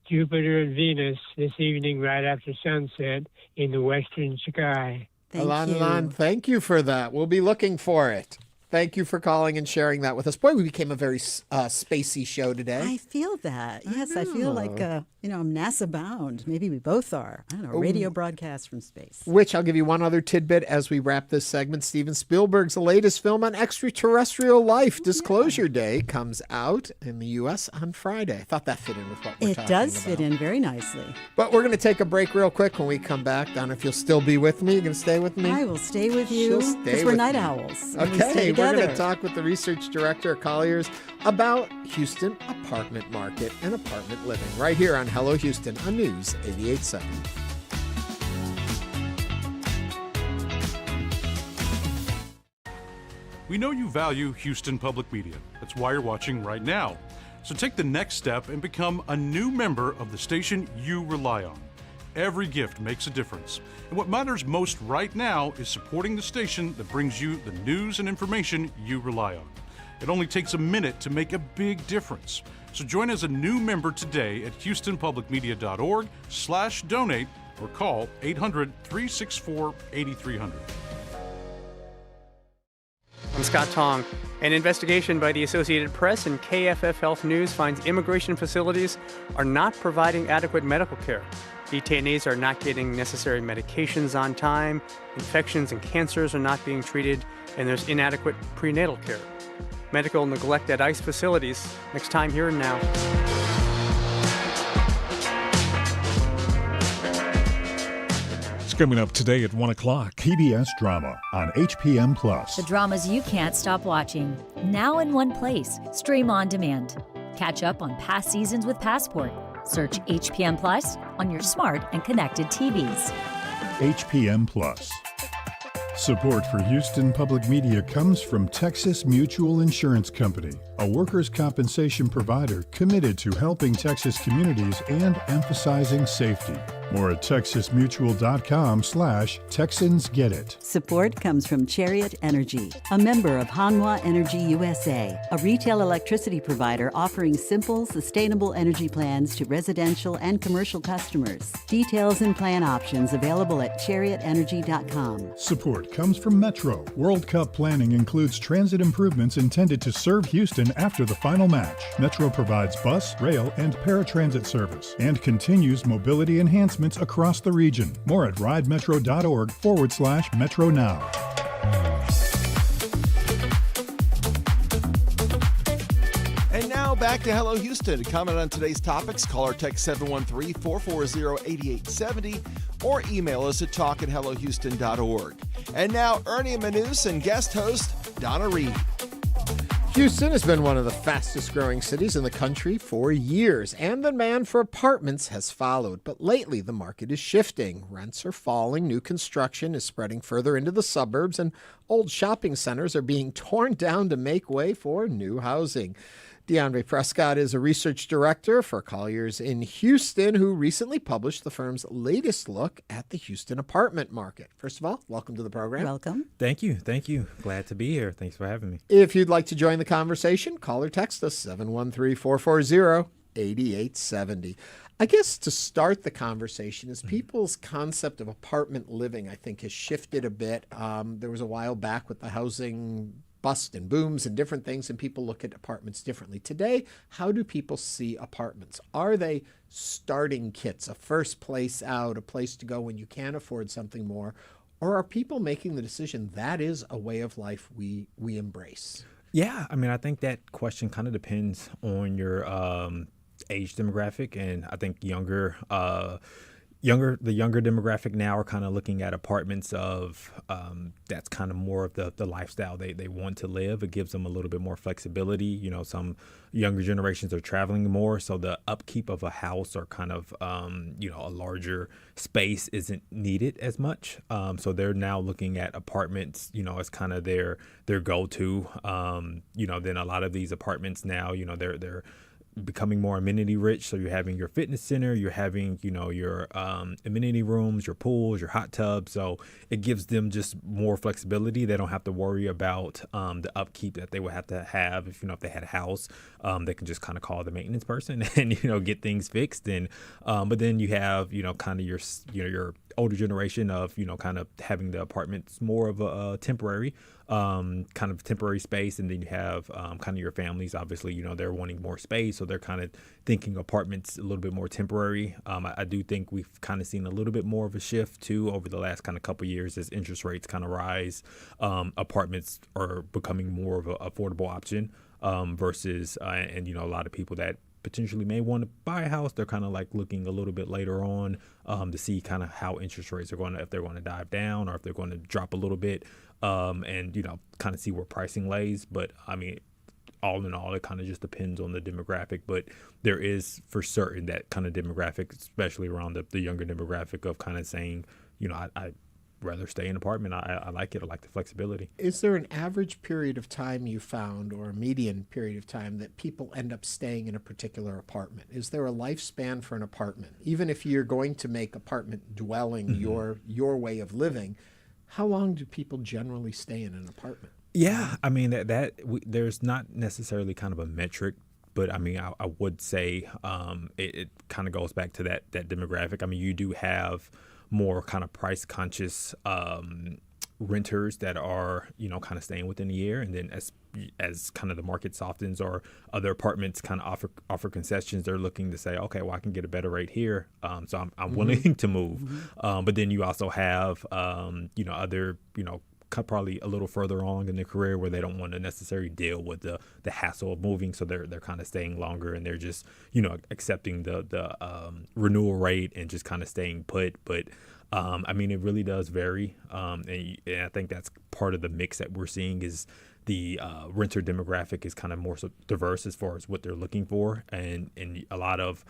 Jupiter and Venus this evening right after sunset in the western sky. Alan, thank you for that. We'll be looking for it. Thank you for calling and sharing that with us. Boy, we became a very spacey show today. I feel that. Yes, I feel like, I'm NASA bound. Maybe we both are. I don't know, radio broadcast from space. Which I'll give you one other tidbit as we wrap this segment. Steven Spielberg's latest film on extraterrestrial life, Disclosure Day, comes out in the U.S. on Friday. I thought that fit in with what we're talking about. It does fit in very nicely. But we're going to take a break real quick. When we come back, Donna, if you'll still be with me, you're going to stay with me? I will stay with you. Because we're night owls. Okay, we're going to talk with the research director at Colliers about Houston apartment market and apartment living right here on Hello Houston on News 88.7. We know you value Houston Public Media. That's why you're watching right now. So take the next step and become a new member of the station you rely on. Every gift makes a difference. And what matters most right now is supporting the station that brings you the news and information you rely on. It only takes a minute to make a big difference. So join as a new member today at houstonpublicmedia.org/donate or call 800-364-8300. I'm Scott Tong. An investigation by the Associated Press and KFF Health News finds immigration facilities are not providing adequate medical care. Detainees are not getting necessary medications on time, infections and cancers are not being treated, and there's inadequate prenatal care. Medical neglect at ICE facilities. Next time, Here and Now. It's coming up today at 1 o'clock. PBS Drama on HPM Plus. The dramas you can't stop watching. Now in one place. Stream on demand. Catch up on past seasons with Passport. Search HPM Plus on your smart and connected TVs. HPM Plus. Support for Houston Public Media comes from Texas Mutual Insurance Company, a workers' compensation provider committed to helping Texas communities and emphasizing safety. More at texasmutual.com/TexansGetIt. Support comes from Chariot Energy, a member of Hanwha Energy USA, a retail electricity provider offering simple, sustainable energy plans to residential and commercial customers. Details and plan options available at chariotenergy.com. Support comes from Metro. World Cup planning includes transit improvements intended to serve Houston after the final match. Metro provides bus, rail, and paratransit service and continues mobility enhancements across the region. More at ridemetro.org/Metro Now. And now back to Hello Houston. To comment on today's topics, call or text 713-440-8870 or email us at talk@hellohouston.org. And now Ernie Manous and guest host Donna Reed. Houston has been one of the fastest growing cities in the country for years, and the demand for apartments has followed. But lately, the market is shifting. Rents are falling, new construction is spreading further into the suburbs, and old shopping centers are being torn down to make way for new housing. Deandre Prescott is a research director for Colliers in Houston, who recently published the firm's latest look at the Houston apartment market. First of all, welcome to the program. Welcome. Thank you. Glad to be here. Thanks for having me. If you'd like to join the conversation, call or text us 713-440-8870. I guess to start the conversation is people's concept of apartment living, I think, has shifted a bit. There was a while back with the housing bust and booms and different things, and people look at apartments differently. Today, how do people see apartments? Are they starting kits, a first place out, a place to go when you can't afford something more? Or are people making the decision that is a way of life we embrace? Yeah, I mean, I think that question kind of depends on your age demographic, and I think the younger demographic now are kind of looking at apartments of that's kind of more of the lifestyle they want to live. It gives them a little bit more flexibility. You know, some younger generations are traveling more, so the upkeep of a house or kind of a larger space isn't needed as much. So they're now looking at apartments, as kind of their go-to. Then a lot of these apartments now, they're becoming more amenity rich. So you're having your fitness center, you're having, your amenity rooms, your pools, your hot tubs. So it gives them just more flexibility. They don't have to worry about the upkeep that they would have to have if they had a house. They can just kind of call the maintenance person and, get things fixed. And but then you have, kind of your older generation of, kind of having the apartments more of a temporary space. And then you have kind of your families, obviously, they're wanting more space. So they're kind of thinking apartments a little bit more temporary. I do think we've kind of seen a little bit more of a shift too over the last kind of couple of years as interest rates kind of rise. Apartments are becoming more of an affordable option versus, a lot of people that potentially may want to buy a house, they're kind of like looking a little bit later on to see kind of how interest rates are going to, if they're going to dive down or if they're going to drop a little bit and, kind of see where pricing lays. But I mean, all in all, it kind of just depends on the demographic, but there is for certain that kind of demographic, especially around the younger demographic of kind of saying, I rather stay in an apartment. I like it. I like the flexibility. Is there an average period of time you found, or a median period of time, that people end up staying in a particular apartment? Is there a lifespan for an apartment? Even if you're going to make apartment dwelling your way of living, how long do people generally stay in an apartment? Yeah, I mean, there's not necessarily kind of a metric, but I mean, I would say it kind of goes back to that demographic. I mean, you do have more kind of price conscious renters that are, kind of staying within a year. And then as kind of the market softens or other apartments kind of offer concessions, they're looking to say, okay, well, I can get a better rate here. So I'm willing to move. But then you also have, other, probably a little further on in their career where they don't want to necessarily deal with the hassle of moving, so they're kind of staying longer, and they're just accepting the renewal rate and just kind of staying put. But I mean, it really does vary, and I think that's part of the mix that we're seeing is the renter demographic is kind of more so diverse as far as what they're looking for, and a lot of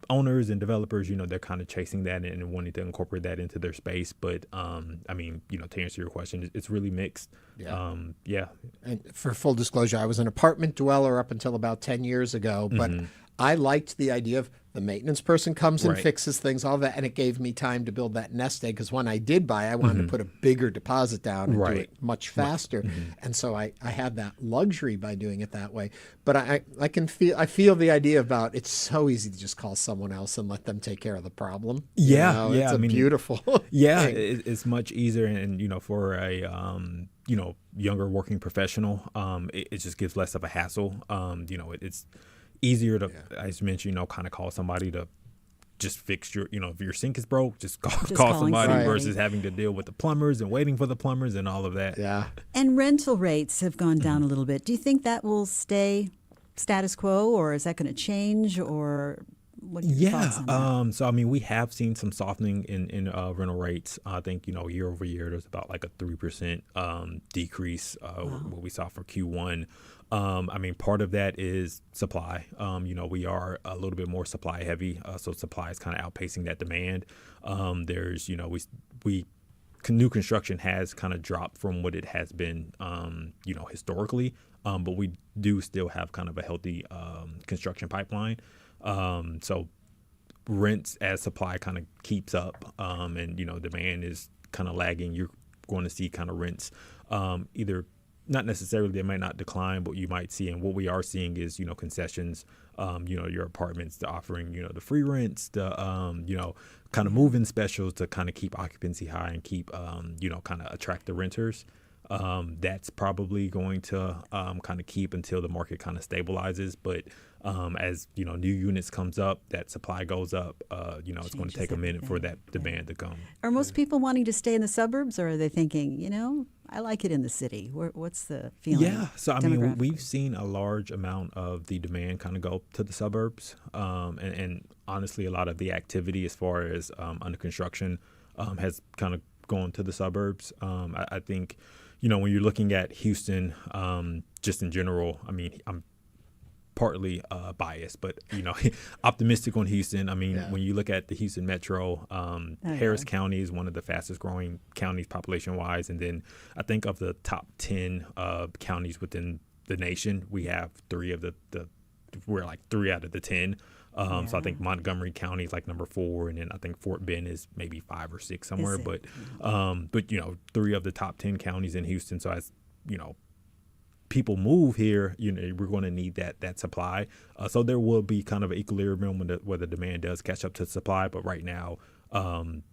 owners and developers, they're kind of chasing that and wanting to incorporate that into their space. But I mean, to answer your question, it's really mixed. Yeah. And for full disclosure, I was an apartment dweller up until about 10 years ago, but I liked the idea of the maintenance person comes and fixes things, all that, and it gave me time to build that nest egg, because when I did buy, I wanted to put a bigger deposit down and do it much faster. And so I had that luxury by doing it that way. But I feel the idea about it's so easy to just call someone else and let them take care of the problem. It's beautiful it's much easier, and for a younger working professional, it just gives less of a hassle. It's easier to, as you mentioned, kind of call somebody to just fix your, if your sink is broke, just call somebody versus having to deal with the plumbers and waiting for the plumbers and all of that. Yeah. And rental rates have gone down a little bit. Do you think that will stay status quo, or is that going to change, or what are your thoughts on that? So I mean, we have seen some softening in rental rates. I think year over year there's about like a 3% decrease what we saw for Q1. I mean, part of that is supply. We are a little bit more supply heavy, so supply is kind of outpacing that demand. There's, new construction has kind of dropped from what it has been, historically, but we do still have kind of a healthy construction pipeline. So rents as supply kind of keeps up, and demand is kind of lagging. You're going to see kind of rents either. Not necessarily, they might not decline, but you might see, and what we are seeing is, concessions, your apartments, the offering, the free rents, the, kind of move-in specials to kind of keep occupancy high and keep, kind of attract the renters. That's probably going to kind of keep until the market kind of stabilizes. But as, new units comes up, that supply goes up, it's going to take a minute for that demand to come. Are most people wanting to stay in the suburbs, or are they thinking, I like it in the city? What's the feeling? Yeah, so I mean, we've seen a large amount of the demand kind of go to the suburbs, and honestly, a lot of the activity as far as under construction has kind of gone to the suburbs. I think, when you're looking at Houston, just in general, I mean, I'm partly biased, but optimistic on Houston. I mean, when you look at the Houston Metro, Harris County is one of the fastest growing counties population wise, and then I think of the top 10 counties within the nation, we have three out of the 10. So I think Montgomery County is like number 4, and then I think Fort Bend is maybe 5 or 6 somewhere. But 3 of the top 10 counties in Houston. So as people move here, we're going to need that supply. So there will be kind of an equilibrium where the demand does catch up to supply. But right now,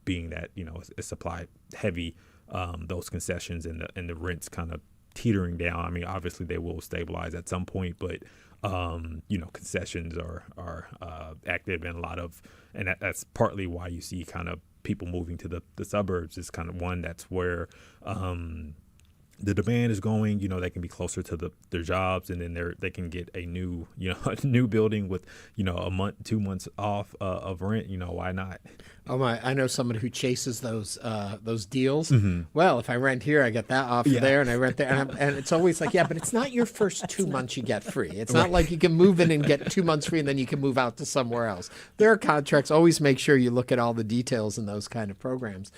being that it's supply heavy, those concessions and the rents kind of teetering down. I mean, obviously they will stabilize at some point, but concessions are active, and and that's partly why you see kind of people moving to the suburbs. Is kind of one that's where the demand is going. They can be closer to their jobs, and then they can get a new a new building with a month, 2 months off of rent. Why not? Oh my! I know someone who chases those deals. Well, if I rent here, I get that offer there, and I rent there, and it's always like, but it's not your first 2 months you get free. It's not like you can move in and get 2 months free, and then you can move out to somewhere else. There are contracts. Always make sure you look at all the details in those kind of programs.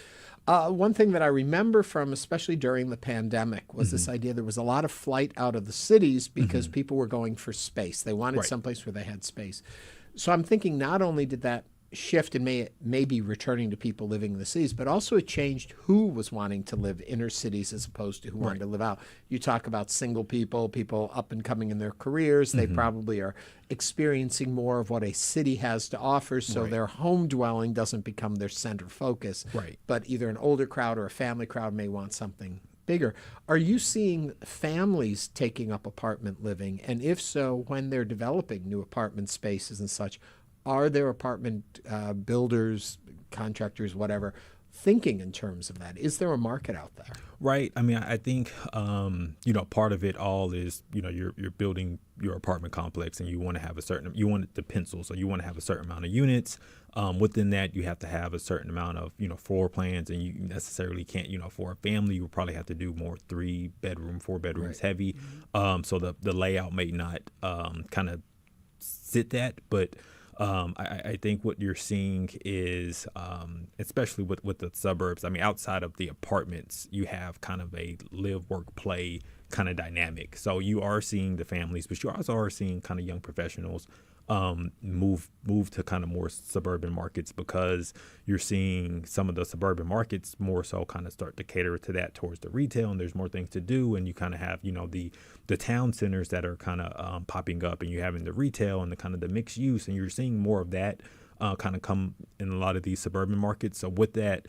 One thing that I remember from, especially during the pandemic, was this idea there was a lot of flight out of the cities because people were going for space. They wanted someplace where they had space. So I'm thinking not only did that shift and may be returning to people living in the cities, but also it changed who was wanting to live inner cities as opposed to who wanted to live out. You talk about single people up and coming in their careers. They probably are experiencing more of what a city has to offer, so their home dwelling doesn't become their center focus. But either an older crowd or a family crowd may want something bigger. Are you seeing families taking up apartment living? And if so, when they're developing new apartment spaces and such, are there apartment builders, contractors, whatever, thinking in terms of that? Is there a market out there? Right. I mean, I think, part of it all is, you're building your apartment complex and you want to have you want it to pencil. So you want to have a certain amount of units. Within that, you have to have a certain amount of, floor plans, and you necessarily can't, for a family, you probably have to do more 3-bedroom, 4 bedrooms heavy. So the layout may not kind of sit that, but I think what you're seeing is, especially with the suburbs, I mean, outside of the apartments, you have kind of a live, work, play kind of dynamic. So you are seeing the families, but you also are seeing kind of young professionals move to kind of more suburban markets, because you're seeing some of the suburban markets more so kind of start to cater to that towards the retail, and there's more things to do, and you kind of have the town centers that are kind of popping up, and you're having the retail and the kind of the mixed use, and you're seeing more of that kind of come in a lot of these suburban markets. So with that,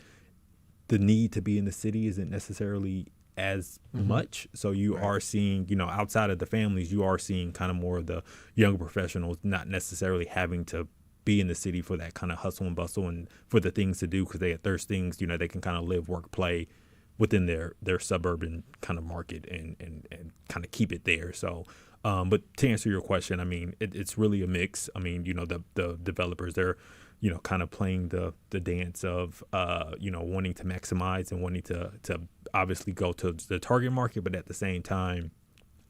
the need to be in the city isn't necessarily as much. So you are seeing, outside of the families, you are seeing kind of more of the younger professionals not necessarily having to be in the city for that kind of hustle and bustle and for the things to do, because there's things, they can kind of live, work, play within their suburban kind of market and kind of keep it there. So, but to answer your question, I mean, it's really a mix. I mean, the developers, they're, kind of playing the dance of, wanting to maximize and wanting to obviously go to the target market, but at the same time,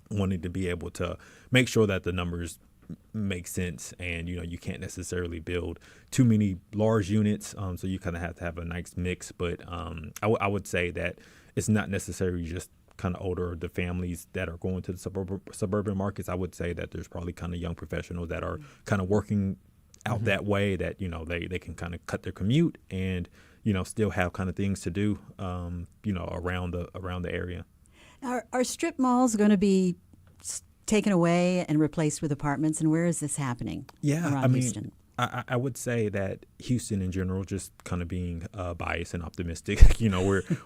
wanting to be able to make sure that the numbers make sense. And, you can't necessarily build too many large units. So you kind of have to have a nice mix. But I would say that it's not necessarily just kind of older, the families that are going to the suburban markets. I would say that there's probably kind of young professionals that are kind of working out that way, that they can kind of cut their commute and still have kind of things to do around the area. Are strip malls going to be taken away and replaced with apartments, and where is this happening? Around Houston? I would say that Houston in general, just kind of being biased and optimistic,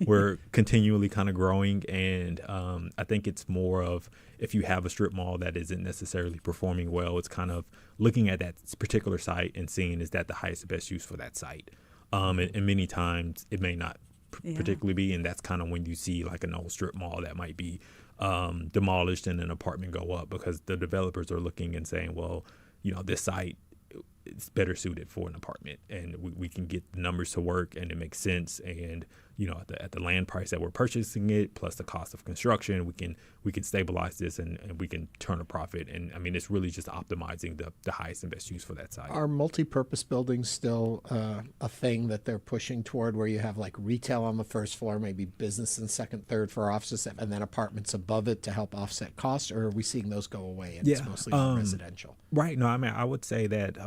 we're continually kind of growing, and I think it's more of, if you have a strip mall that isn't necessarily performing well, it's kind of looking at that particular site and seeing, is that the highest and best use for that site? And many times it may not particularly be, and that's kind of when you see like an old strip mall that might be demolished and an apartment go up, because the developers are looking and saying, well, this site, it's better suited for an apartment, and we can get the numbers to work, and it makes sense. And at the land price that we're purchasing it, plus the cost of construction, we can stabilize this and we can turn a profit. And I mean, it's really just optimizing the highest and best use for that site. Are multi-purpose buildings still a thing that they're pushing toward, where you have like retail on the first floor, maybe business and second, third for offices, and then apartments above it to help offset costs? Or are we seeing those go away and it's mostly residential? Right. No, I mean, I would say that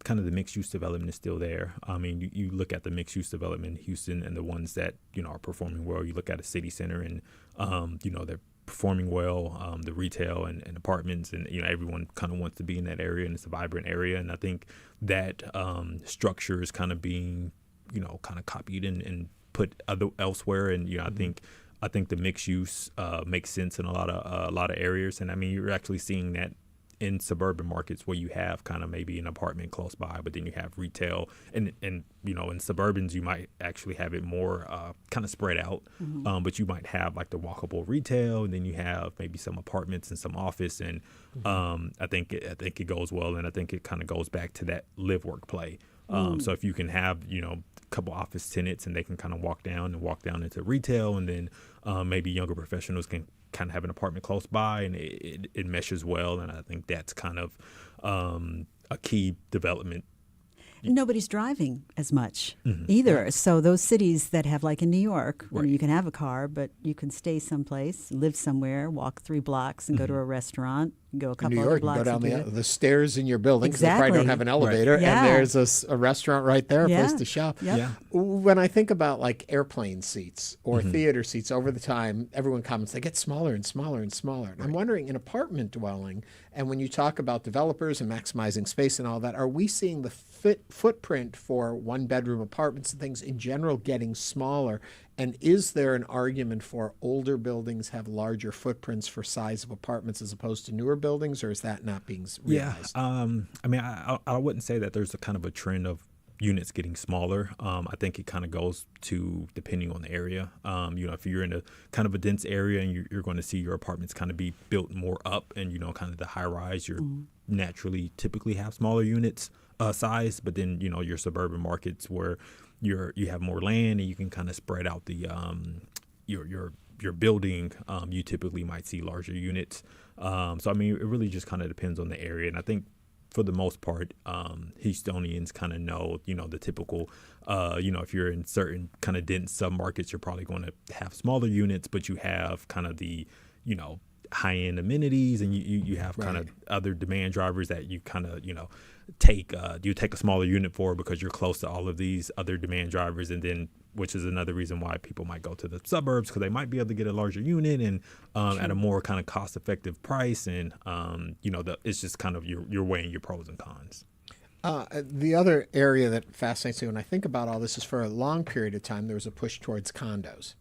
kind of the mixed-use development is still there. I mean, you look at the mixed-use development in Houston and the ones that, are performing well. You look at a city center and, they're performing well, the retail and apartments, and, everyone kind of wants to be in that area, and it's a vibrant area. And I think that structure is kind of being, kind of copied and put elsewhere. And, I think the mixed use makes sense in a lot of areas. And I mean, you're actually seeing that in suburban markets where you have kind of maybe an apartment close by, but then you have retail, and in suburbans you might actually have it more kind of spread out, but you might have like the walkable retail, and then you have maybe some apartments and some office, and I think it goes well, and I think it kind of goes back to that live, work, play. So if you can have a couple office tenants, and they can kind of walk down into retail, and then maybe younger professionals can kind of have an apartment close by, and it meshes well. And I think that's kind of a key development. Nobody's driving as much either. So those cities that have, like in New York, where you can have a car, but you can stay someplace, live somewhere, walk 3 blocks and go to a restaurant, go a couple in New other York, blocks. You go down the stairs in your building because they probably don't have an elevator, Right. and there's a restaurant right there, a place to shop. Yep. Yeah. When I think about like airplane seats or theater seats, over the time, everyone comments they get smaller and smaller and smaller. And I'm wondering, in apartment dwelling, and when you talk about developers and maximizing space and all that, are we seeing the footprint for one-bedroom apartments and things in general getting smaller? And is there an argument for older buildings have larger footprints for size of apartments as opposed to newer buildings, or is that not being realized? I mean, I wouldn't say that there's a kind of a trend of units getting smaller. I think it kind of goes to depending on the area. If you're in a kind of a dense area and you're going to see your apartments kind of be built more up, and kind of the high rise, you're naturally typically have smaller units size. But then your suburban markets where you have more land and you can kind of spread out the your building, you typically might see larger units. So I mean, it really just kind of depends on the area, and I think for the most part, Houstonians kind of know, the typical, if you're in certain kind of dense submarkets, you're probably going to have smaller units, but you have kind of the, high-end amenities, and you have kind of other demand drivers that you kind of, take a smaller unit for because you're close to all of these other demand drivers, and then which is another reason why people might go to the suburbs, because they might be able to get a larger unit and at a more kind of cost-effective price, and it's just kind of you're weighing your pros and cons. The other area that fascinates me when I think about all this is, for a long period of time, there was a push towards condos.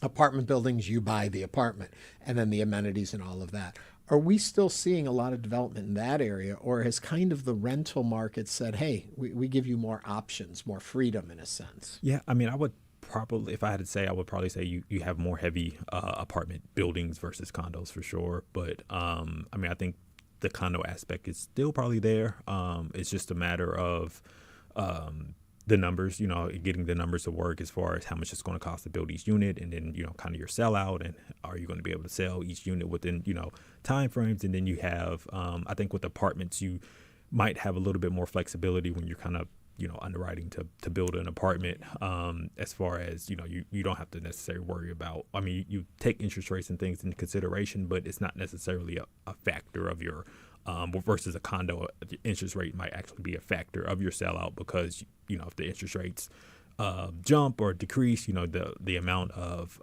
Apartment buildings, you buy the apartment, and then the amenities and all of that. Are we still seeing a lot of development in that area, or has kind of the rental market said, hey, we give you more options, more freedom in a sense? Yeah, I mean, I would probably, if I had to say, I would probably say you have more heavy apartment buildings versus condos for sure. But I mean, I think the condo aspect is still probably there. It's just a matter of the numbers, getting the numbers to work as far as how much it's going to cost to build each unit, and then, kind of your sellout, and are you going to be able to sell each unit within, time frames. And then you have, I think with apartments, you might have a little bit more flexibility when you're kind of, underwriting to build an apartment, as far as, you don't have to necessarily worry about, I mean, you take interest rates and things into consideration, but it's not necessarily a factor of your, versus a condo. The interest rate might actually be a factor of your sellout, because, if the interest rates jump or decrease, the amount of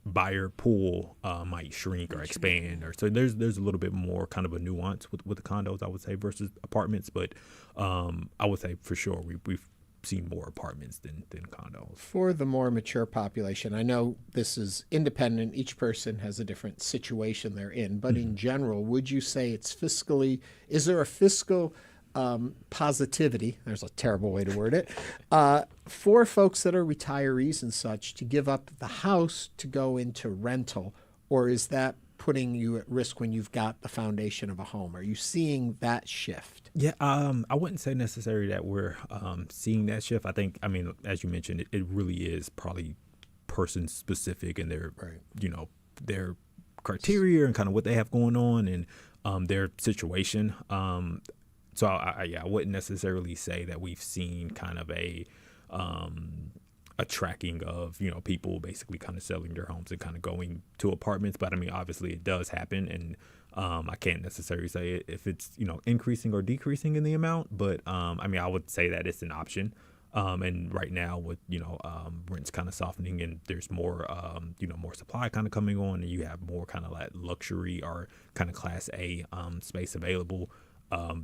buyer pool might shrink or expand, or so there's a little bit more kind of a nuance with the condos, I would say, versus apartments. But I would say for sure we've seen more apartments than condos. For the more mature population, I know this is independent. Each person has a different situation they're in. But in general, would you say it's fiscally, is there a fiscal positivity, there's a terrible way to word it, for folks that are retirees and such to give up the house to go into rental? Or is that putting you at risk when you've got the foundation of a home? Are you seeing that shift? Yeah, I wouldn't say necessarily that we're seeing that shift. I think, I mean, as you mentioned, it really is probably person specific, and their, their criteria and kind of what they have going on, and their situation. So I wouldn't necessarily say that we've seen kind of a tracking of, people basically kind of selling their homes and kind of going to apartments. But I mean, obviously it does happen, and I can't necessarily say if it's, increasing or decreasing in the amount, but I mean, I would say that it's an option. And right now with, rents kind of softening, and there's more, more supply kind of coming on, and you have more kind of like luxury or kind of class A space available. I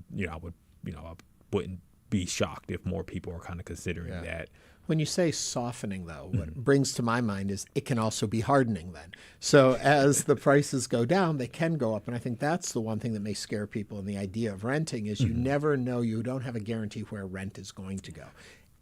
wouldn't be shocked if more people are kind of considering that. When you say softening, though, what brings to my mind is it can also be hardening then. So as the prices go down, they can go up. And I think that's the one thing that may scare people in the idea of renting is you never know, you don't have a guarantee where rent is going to go.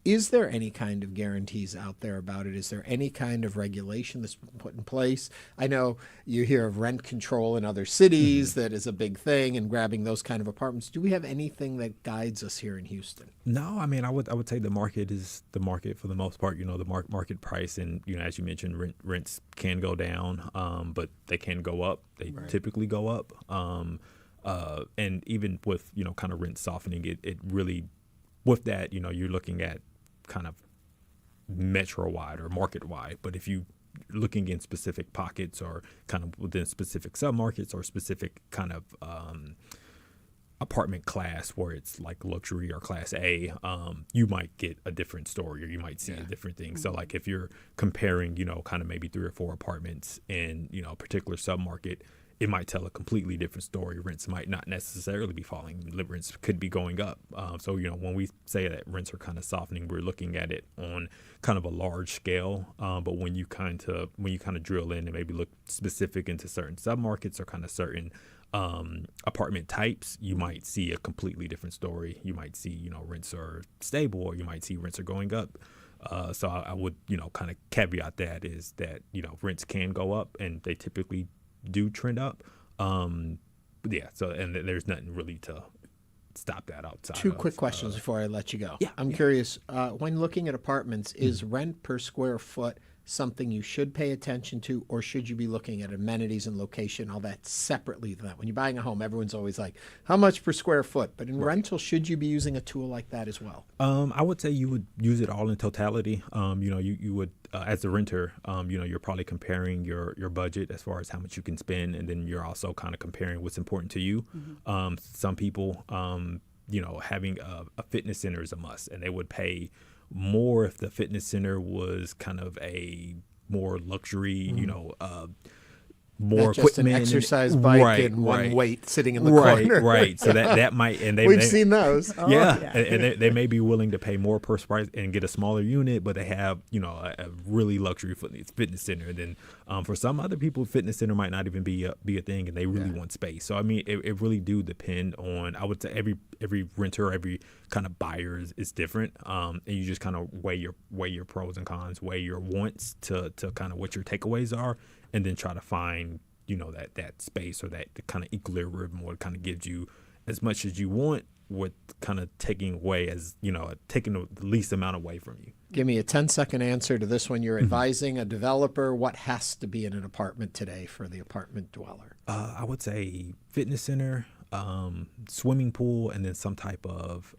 Is there any kind of guarantees out there about it? Is there any kind of regulation that's been put in place? I know you hear of rent control in other cities that is a big thing, and grabbing those kind of apartments. Do we have anything that guides us here in Houston? No, I mean, I would say the market is the market for the most part. The market price, and as you mentioned, rents can go down, but they can go up. They typically go up, and even with kind of rent softening, it really with that, you're looking at kind of metro-wide or market-wide. But if you looking in specific pockets or kind of within specific submarkets or specific kind of apartment class where it's like luxury or class A, you might get a different story or you might see a different thing. So like if you're comparing, kind of maybe 3 or 4 apartments in, a particular submarket, it might tell a completely different story. Rents might not necessarily be falling. Rents could be going up. So, when we say that rents are kind of softening, we're looking at it on kind of a large scale. But when you kind of drill in and maybe look specific into certain submarkets or kind of certain apartment types, you might see a completely different story. You might see, rents are stable, or you might see rents are going up. So I would, kind of caveat that is that, rents can go up and they typically do trend up. But yeah, so and there's nothing really to stop that outside. 2 quick questions before I let you go. Yeah, I'm curious, when looking at apartments, is rent per square foot something you should pay attention to, or should you be looking at amenities and location, all that separately than that? When you're buying a home, everyone's always like, how much per square foot? But in rental, should you be using a tool like that as well? I would say you would use it all in totality. You would, as a renter, you're probably comparing your budget as far as how much you can spend, and then you're also kind of comparing what's important to you. Mm-hmm. Some people, having a fitness center is a must, and they would pay more if the fitness center was kind of a more luxury, more not just equipment, an exercise bike and one weight sitting in the corner. Right. So that might, and we've seen those. And they may be willing to pay more per price and get a smaller unit, but they have a really luxury fitness center. Then for some other people, fitness center might not even be a thing, and they really want space. So I mean, it really do depend on. I would say every renter, every kind of buyer is different, and you just kind of weigh your pros and cons, weigh your wants to kind of what your takeaways are, and then try to find that space or that kind of equilibrium what kind of gives you as much as you want with kind of taking away taking the least amount away from you. Give me a 10-second answer to this one. You're advising a developer. What has to be in an apartment today for the apartment dweller? I would say fitness center, swimming pool, and then some type of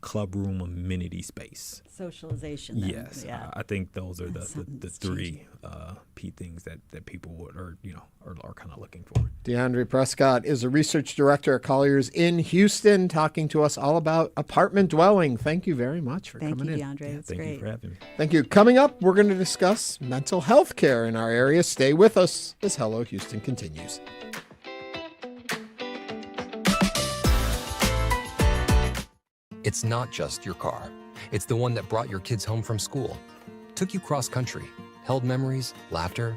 club room amenity space. Socialization. Then. Yes, yeah. I think those are the 3 key things that people would are kind of looking for. Deandre Prescott is a research director at Colliers in Houston, talking to us all about apartment dwelling. Thank you very much for coming in. Thank you, Deandre. Thank you for having me. Thank you. Coming up, we're going to discuss mental health care in our area. Stay with us as Hello Houston continues. It's not just your car. It's the one that brought your kids home from school, took you cross-country, held memories, laughter,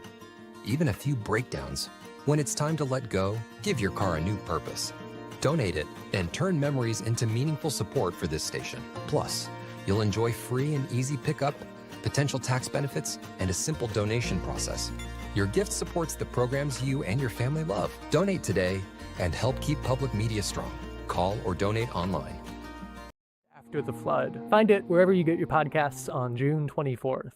even a few breakdowns. When it's time to let go, give your car a new purpose. Donate it and turn memories into meaningful support for this station. Plus, you'll enjoy free and easy pickup, potential tax benefits, and a simple donation process. Your gift supports the programs you and your family love. Donate today and help keep public media strong. Call or donate online. After the Flood. Find it wherever you get your podcasts on June 24th.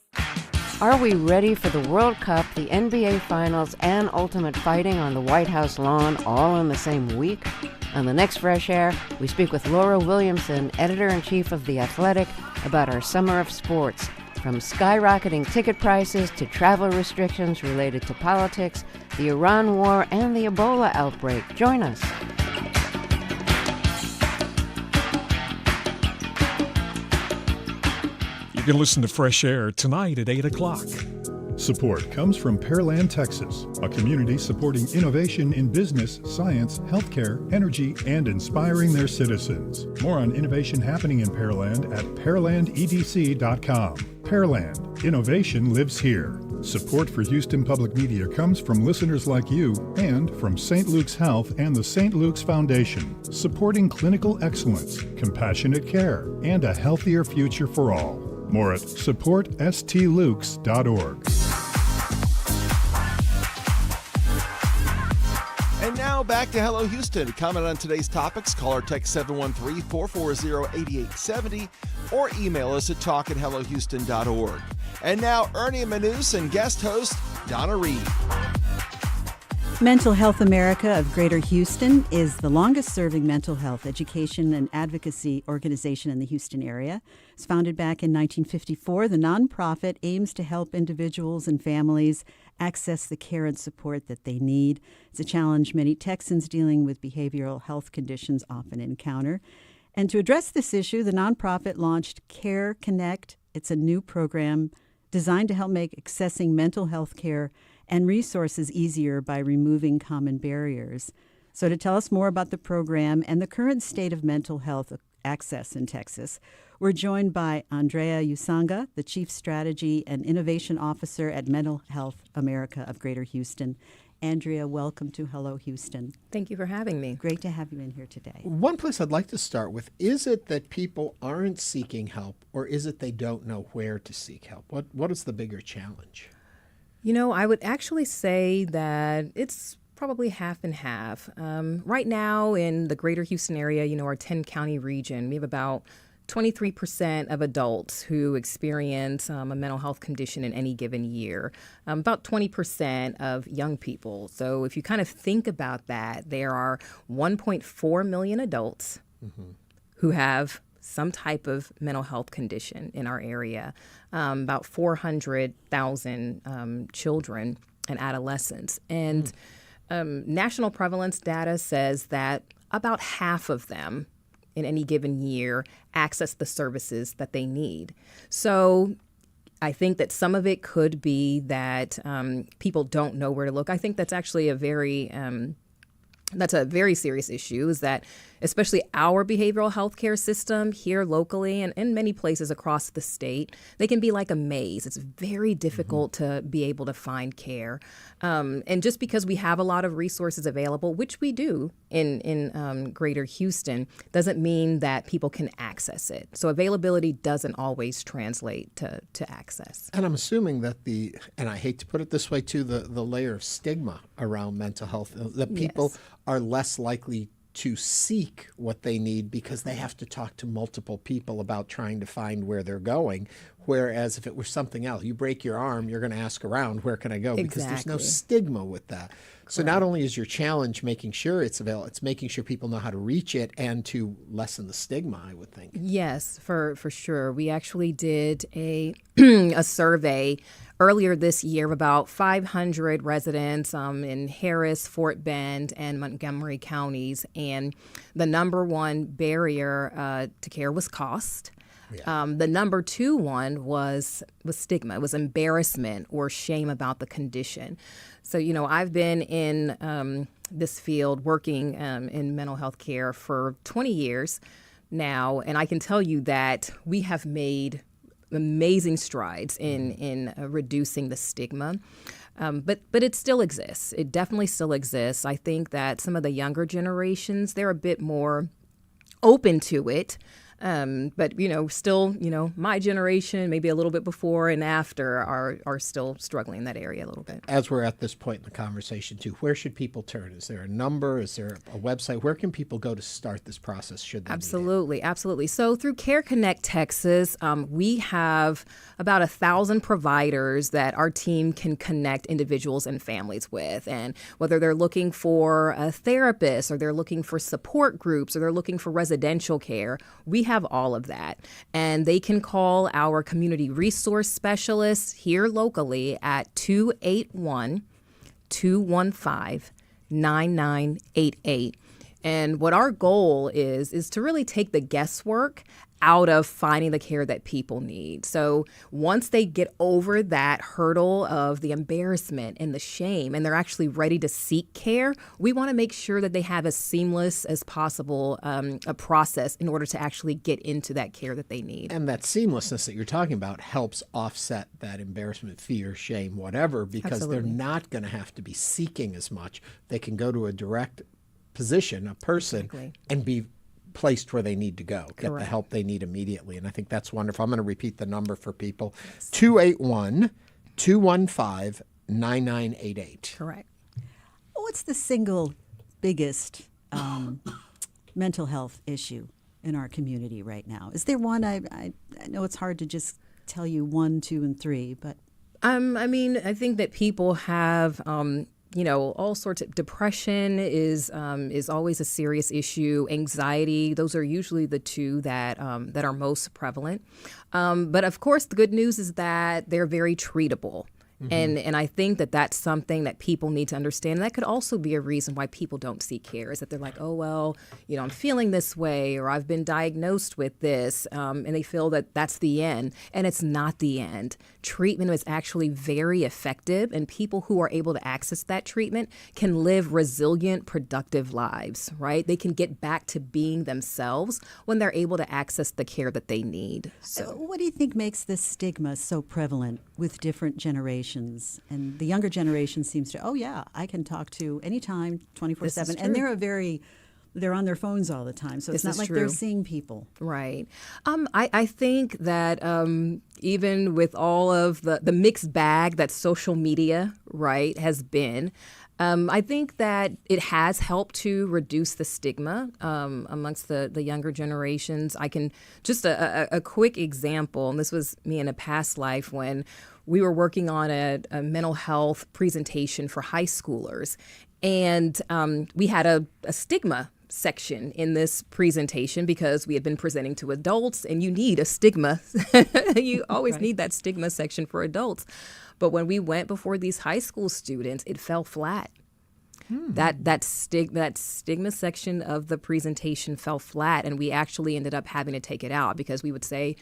Are we ready for the World Cup, the NBA Finals, and ultimate fighting on the White House lawn all in the same week? On the next Fresh Air, we speak with Laura Williamson, editor-in-chief of The Athletic, about our summer of sports. From skyrocketing ticket prices to travel restrictions related to politics, the Iran war, and the Ebola outbreak. Join us. You can listen to Fresh Air tonight at 8 o'clock. Support comes from Pearland, Texas, a community supporting innovation in business, science, healthcare, energy, and inspiring their citizens. More on innovation happening in Pearland at pearlandedc.com. Pearland, innovation lives here. Support for Houston Public Media comes from listeners like you and from St. Luke's Health and the St. Luke's Foundation, supporting clinical excellence, compassionate care, and a healthier future for all. More at supportstlukes.org. And now back to Hello Houston. To comment on today's topics, call or text 713-440-8870 or email us at talk@hellohouston.org. And now Ernie Manous and guest host Donna Reed. Mental Health America of Greater Houston is the longest-serving mental health education and advocacy organization in the Houston area. It's founded back in 1954. The nonprofit aims to help individuals and families access the care and support that they need. It's a challenge many Texans dealing with behavioral health conditions often encounter. And to address this issue, the nonprofit launched Care Connect. It's a new program designed to help make accessing mental health care and resources easier by removing common barriers. So to tell us more about the program and the current state of mental health access in Texas, we're joined by Andrea Usanga, the Chief Strategy and Innovation Officer at Mental Health America of Greater Houston. Andrea, welcome to Hello Houston. Thank you for having me. Great to have you in here today. One place I'd like to start with, is it that people aren't seeking help, or is it they don't know where to seek help? What is the bigger challenge? You know, I would actually say that it's probably half and half. Right now in the Greater Houston area, our 10-county region, we have about 23% of adults who experience a mental health condition in any given year, about 20% of young people. So if you kind of think about that, there are 1.4 million adults who have some type of mental health condition in our area, about 400,000 children and adolescents. And national prevalence data says that about half of them in any given year access the services that they need. So I think that some of it could be that people don't know where to look. I think that's actually a very serious issue, is that especially our behavioral health care system here locally and in many places across the state, they can be like a maze. It's very difficult to be able to find care. And just because we have a lot of resources available, which we do in Greater Houston, doesn't mean that people can access it. So availability doesn't always translate to access. And I'm assuming that and I hate to put it this way too, the layer of stigma around mental health, that people are less likely to seek what they need because they have to talk to multiple people about trying to find where they're going. Whereas if it were something else, you break your arm, you're going to ask around, where can I go? Because there's no stigma with that. So not only is your challenge making sure it's available, it's making sure people know how to reach it and to lessen the stigma, I would think. Yes, for sure. We actually did a survey earlier this year of about 500 residents in Harris, Fort Bend, and Montgomery counties. And the number one barrier to care was cost. Yeah. The number two one was stigma. It was embarrassment or shame about the condition. So, I've been in this field working in mental health care for 20 years now, and I can tell you that we have made amazing strides in reducing the stigma. But it still exists. It definitely still exists. I think that some of the younger generations, they're a bit more open to it. But, still, my generation, maybe a little bit before and after, are still struggling in that area a little bit. As we're at this point in the conversation, too, where should people turn? Is there a number? Is there a website? Where can people go to start this process? Should they Absolutely. So through Care Connect Texas, we have about 1,000 providers that our team can connect individuals and families with. And whether they're looking for a therapist or they're looking for support groups or they're looking for residential care, we have all of that. And they can call our community resource specialists here locally at 281-215-9988. And what our goal is to really take the guesswork out of finding the care that people need. So once they get over that hurdle of the embarrassment and the shame and they're actually ready to seek care, we want to make sure that they have as seamless as possible a process in order to actually get into that care that they need. And that seamlessness that you're talking about helps offset that embarrassment, fear, shame, whatever, because they're not going to have to be seeking as much. They can go to a direct position, a person, and be placed where they need to go, get the help they need immediately. And I think that's wonderful. I'm going to repeat the number for people. 281-215-9988. Correct. What's the single biggest mental health issue in our community right now? Is there one? I know it's hard to just tell you 1, 2, and 3, but I think that people have all sorts of depression is always a serious issue. Anxiety, those are usually the two that are most prevalent. But of course, the good news is that they're very treatable. And I think that that's something that people need to understand. And that could also be a reason why people don't seek care, is that they're like, oh, well, I'm feeling this way, or I've been diagnosed with this, and they feel that that's the end. And it's not the end. Treatment is actually very effective, and people who are able to access that treatment can live resilient, productive lives, right? They can get back to being themselves when they're able to access the care that they need. So, what do you think makes this stigma so prevalent with different generations? And the younger generation seems to, oh yeah, I can talk to anytime, 24/7, and they're on their phones all the time, so it's not like they're seeing people. Right. I think that even with all of the mixed bag that social media, right, has been, I think that it has helped to reduce the stigma amongst the younger generations. I can just a quick example, and this was me in a past life when we were working on a mental health presentation for high schoolers, and we had a stigma section in this presentation because we had been presenting to adults, and you need a stigma. You always need that stigma section for adults. But when we went before these high school students, it fell flat. That stigma section of the presentation fell flat, and we actually ended up having to take it out because we would say,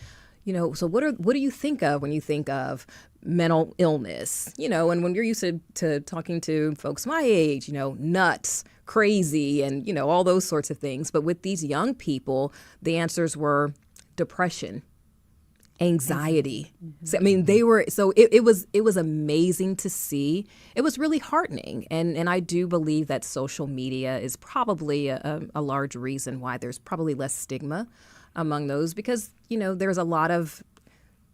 so what do you think of when you think of mental illness? And when you're used to talking to folks my age, nuts, crazy, and, all those sorts of things. But with these young people, the answers were depression, anxiety. So, I mean, it was amazing to see. It was really heartening. And I do believe that social media is probably a large reason why there's probably less stigma among those, because, there's a lot of,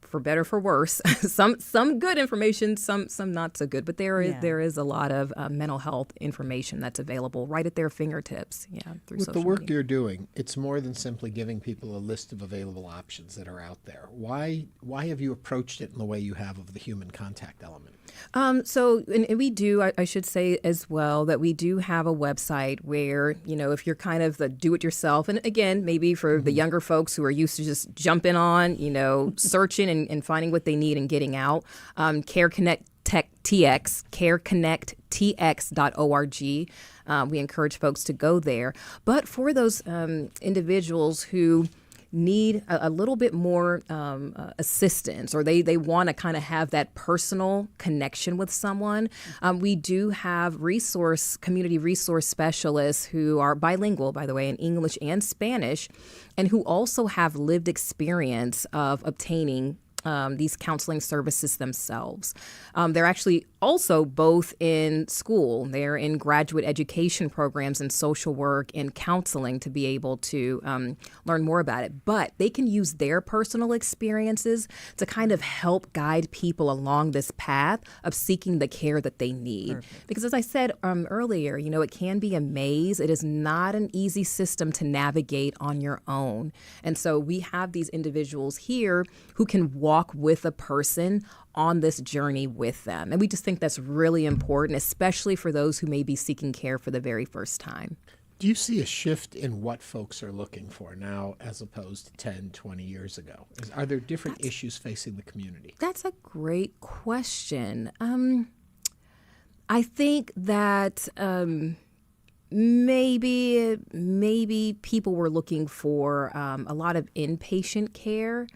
for better, for worse, some good information, some not so good, but there is a lot of mental health information that's available right at their fingertips. Through with social the work media. you're doing, it's more than simply giving people a list of available options that are out there. Why have you approached it in the way you have of the human contact element? So we do, I should say as well, that we do have a website where, if you're kind of the do-it-yourself, and again, maybe for the younger folks who are used to just jumping on, searching and finding what they need and getting out, Care Connect TX, careconnecttx.org. We encourage folks to go there. But for those individuals who need a little bit more assistance, or they want to kind of have that personal connection with someone, we do have community resource specialists who are bilingual, by the way, in English and Spanish, and who also have lived experience of obtaining these counseling services themselves. They're actually also both in school. They're in graduate education programs in social work and counseling to be able to learn more about it. But they can use their personal experiences to kind of help guide people along this path of seeking the care that they need. Perfect. Because as I said earlier, it can be a maze. It is not an easy system to navigate on your own. And so we have these individuals here who can walk with a person on this journey with them. And we just think that's really important, especially for those who may be seeking care for the very first time. Do you see a shift in what folks are looking for now as opposed to 10, 20 years ago? Are there different issues facing the community? That's a great question. I think that maybe people were looking for a lot of inpatient care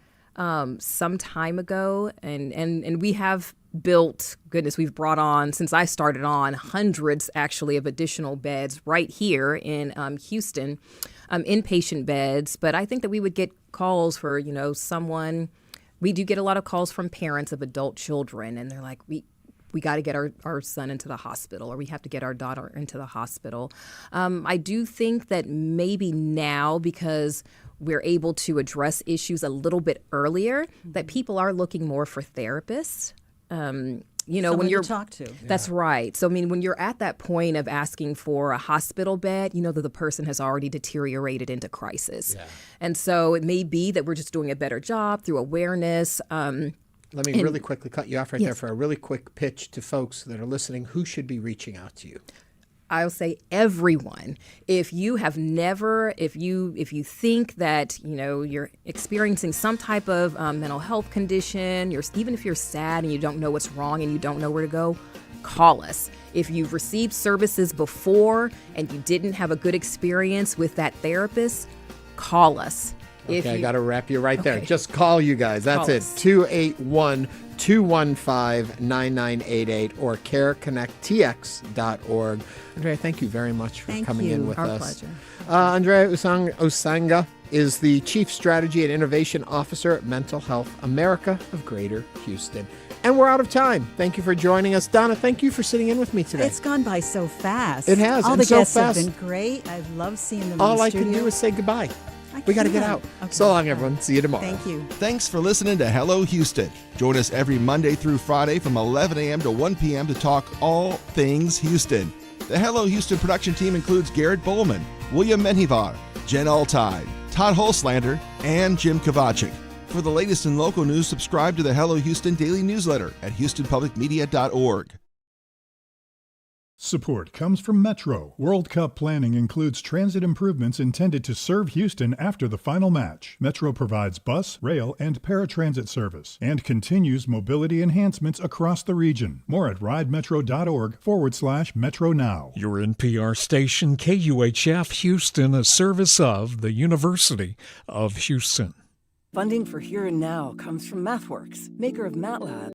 some time ago, and we have built, we've brought on, since I started on, hundreds actually of additional beds right here in Houston, inpatient beds. But I think that we would get calls for, someone, we do get a lot of calls from parents of adult children, and they're like, we got to get our son into the hospital, or we have to get our daughter into the hospital. I do think that maybe now, because we're able to address issues a little bit earlier, that people are looking more for therapists. Someone when you're to talk to. That's right. So, when you're at that point of asking for a hospital bed, that the person has already deteriorated into crisis. Yeah. And so it may be that we're just doing a better job through awareness, Let me really quickly cut you off right there for a really quick pitch to folks that are listening. Who should be reaching out to you? I'll say everyone. If you have never, if you think that you're experiencing some type of mental health condition, even if you're sad and you don't know what's wrong and you don't know where to go, call us. If you've received services before and you didn't have a good experience with that therapist, call us. Okay, I got to wrap you right there. Just call you guys. That's it. 281-215-9988 or careconnecttx.org. Andrea, thank you very much for coming in with us. Our pleasure. Andrea Usanga is the Chief Strategy and Innovation Officer at Mental Health America of Greater Houston. And we're out of time. Thank you for joining us. Donna, thank you for sitting in with me today. It's gone by so fast. It has. All the so guests fast. have been great. I love seeing them in All the I studio. can do is say goodbye. We got to get out. Okay. So long, everyone. See you tomorrow. Thank you. Thanks for listening to Hello Houston. Join us every Monday through Friday from 11 a.m. to 1 p.m. to talk all things Houston. The Hello Houston production team includes Garrett Bowman, William Menjivar, Jen Altide, Todd Holslander, and Jim Kovacic. For the latest in local news, subscribe to the Hello Houston daily newsletter at houstonpublicmedia.org. Support comes from Metro. World Cup planning includes transit improvements intended to serve Houston after the final match. Metro provides bus, rail, and paratransit service and continues mobility enhancements across the region. More at ridemetro.org/Metro Now. Your NPR station, KUHF Houston, a service of the University of Houston. Funding for Here and Now comes from MathWorks, maker of MATLAB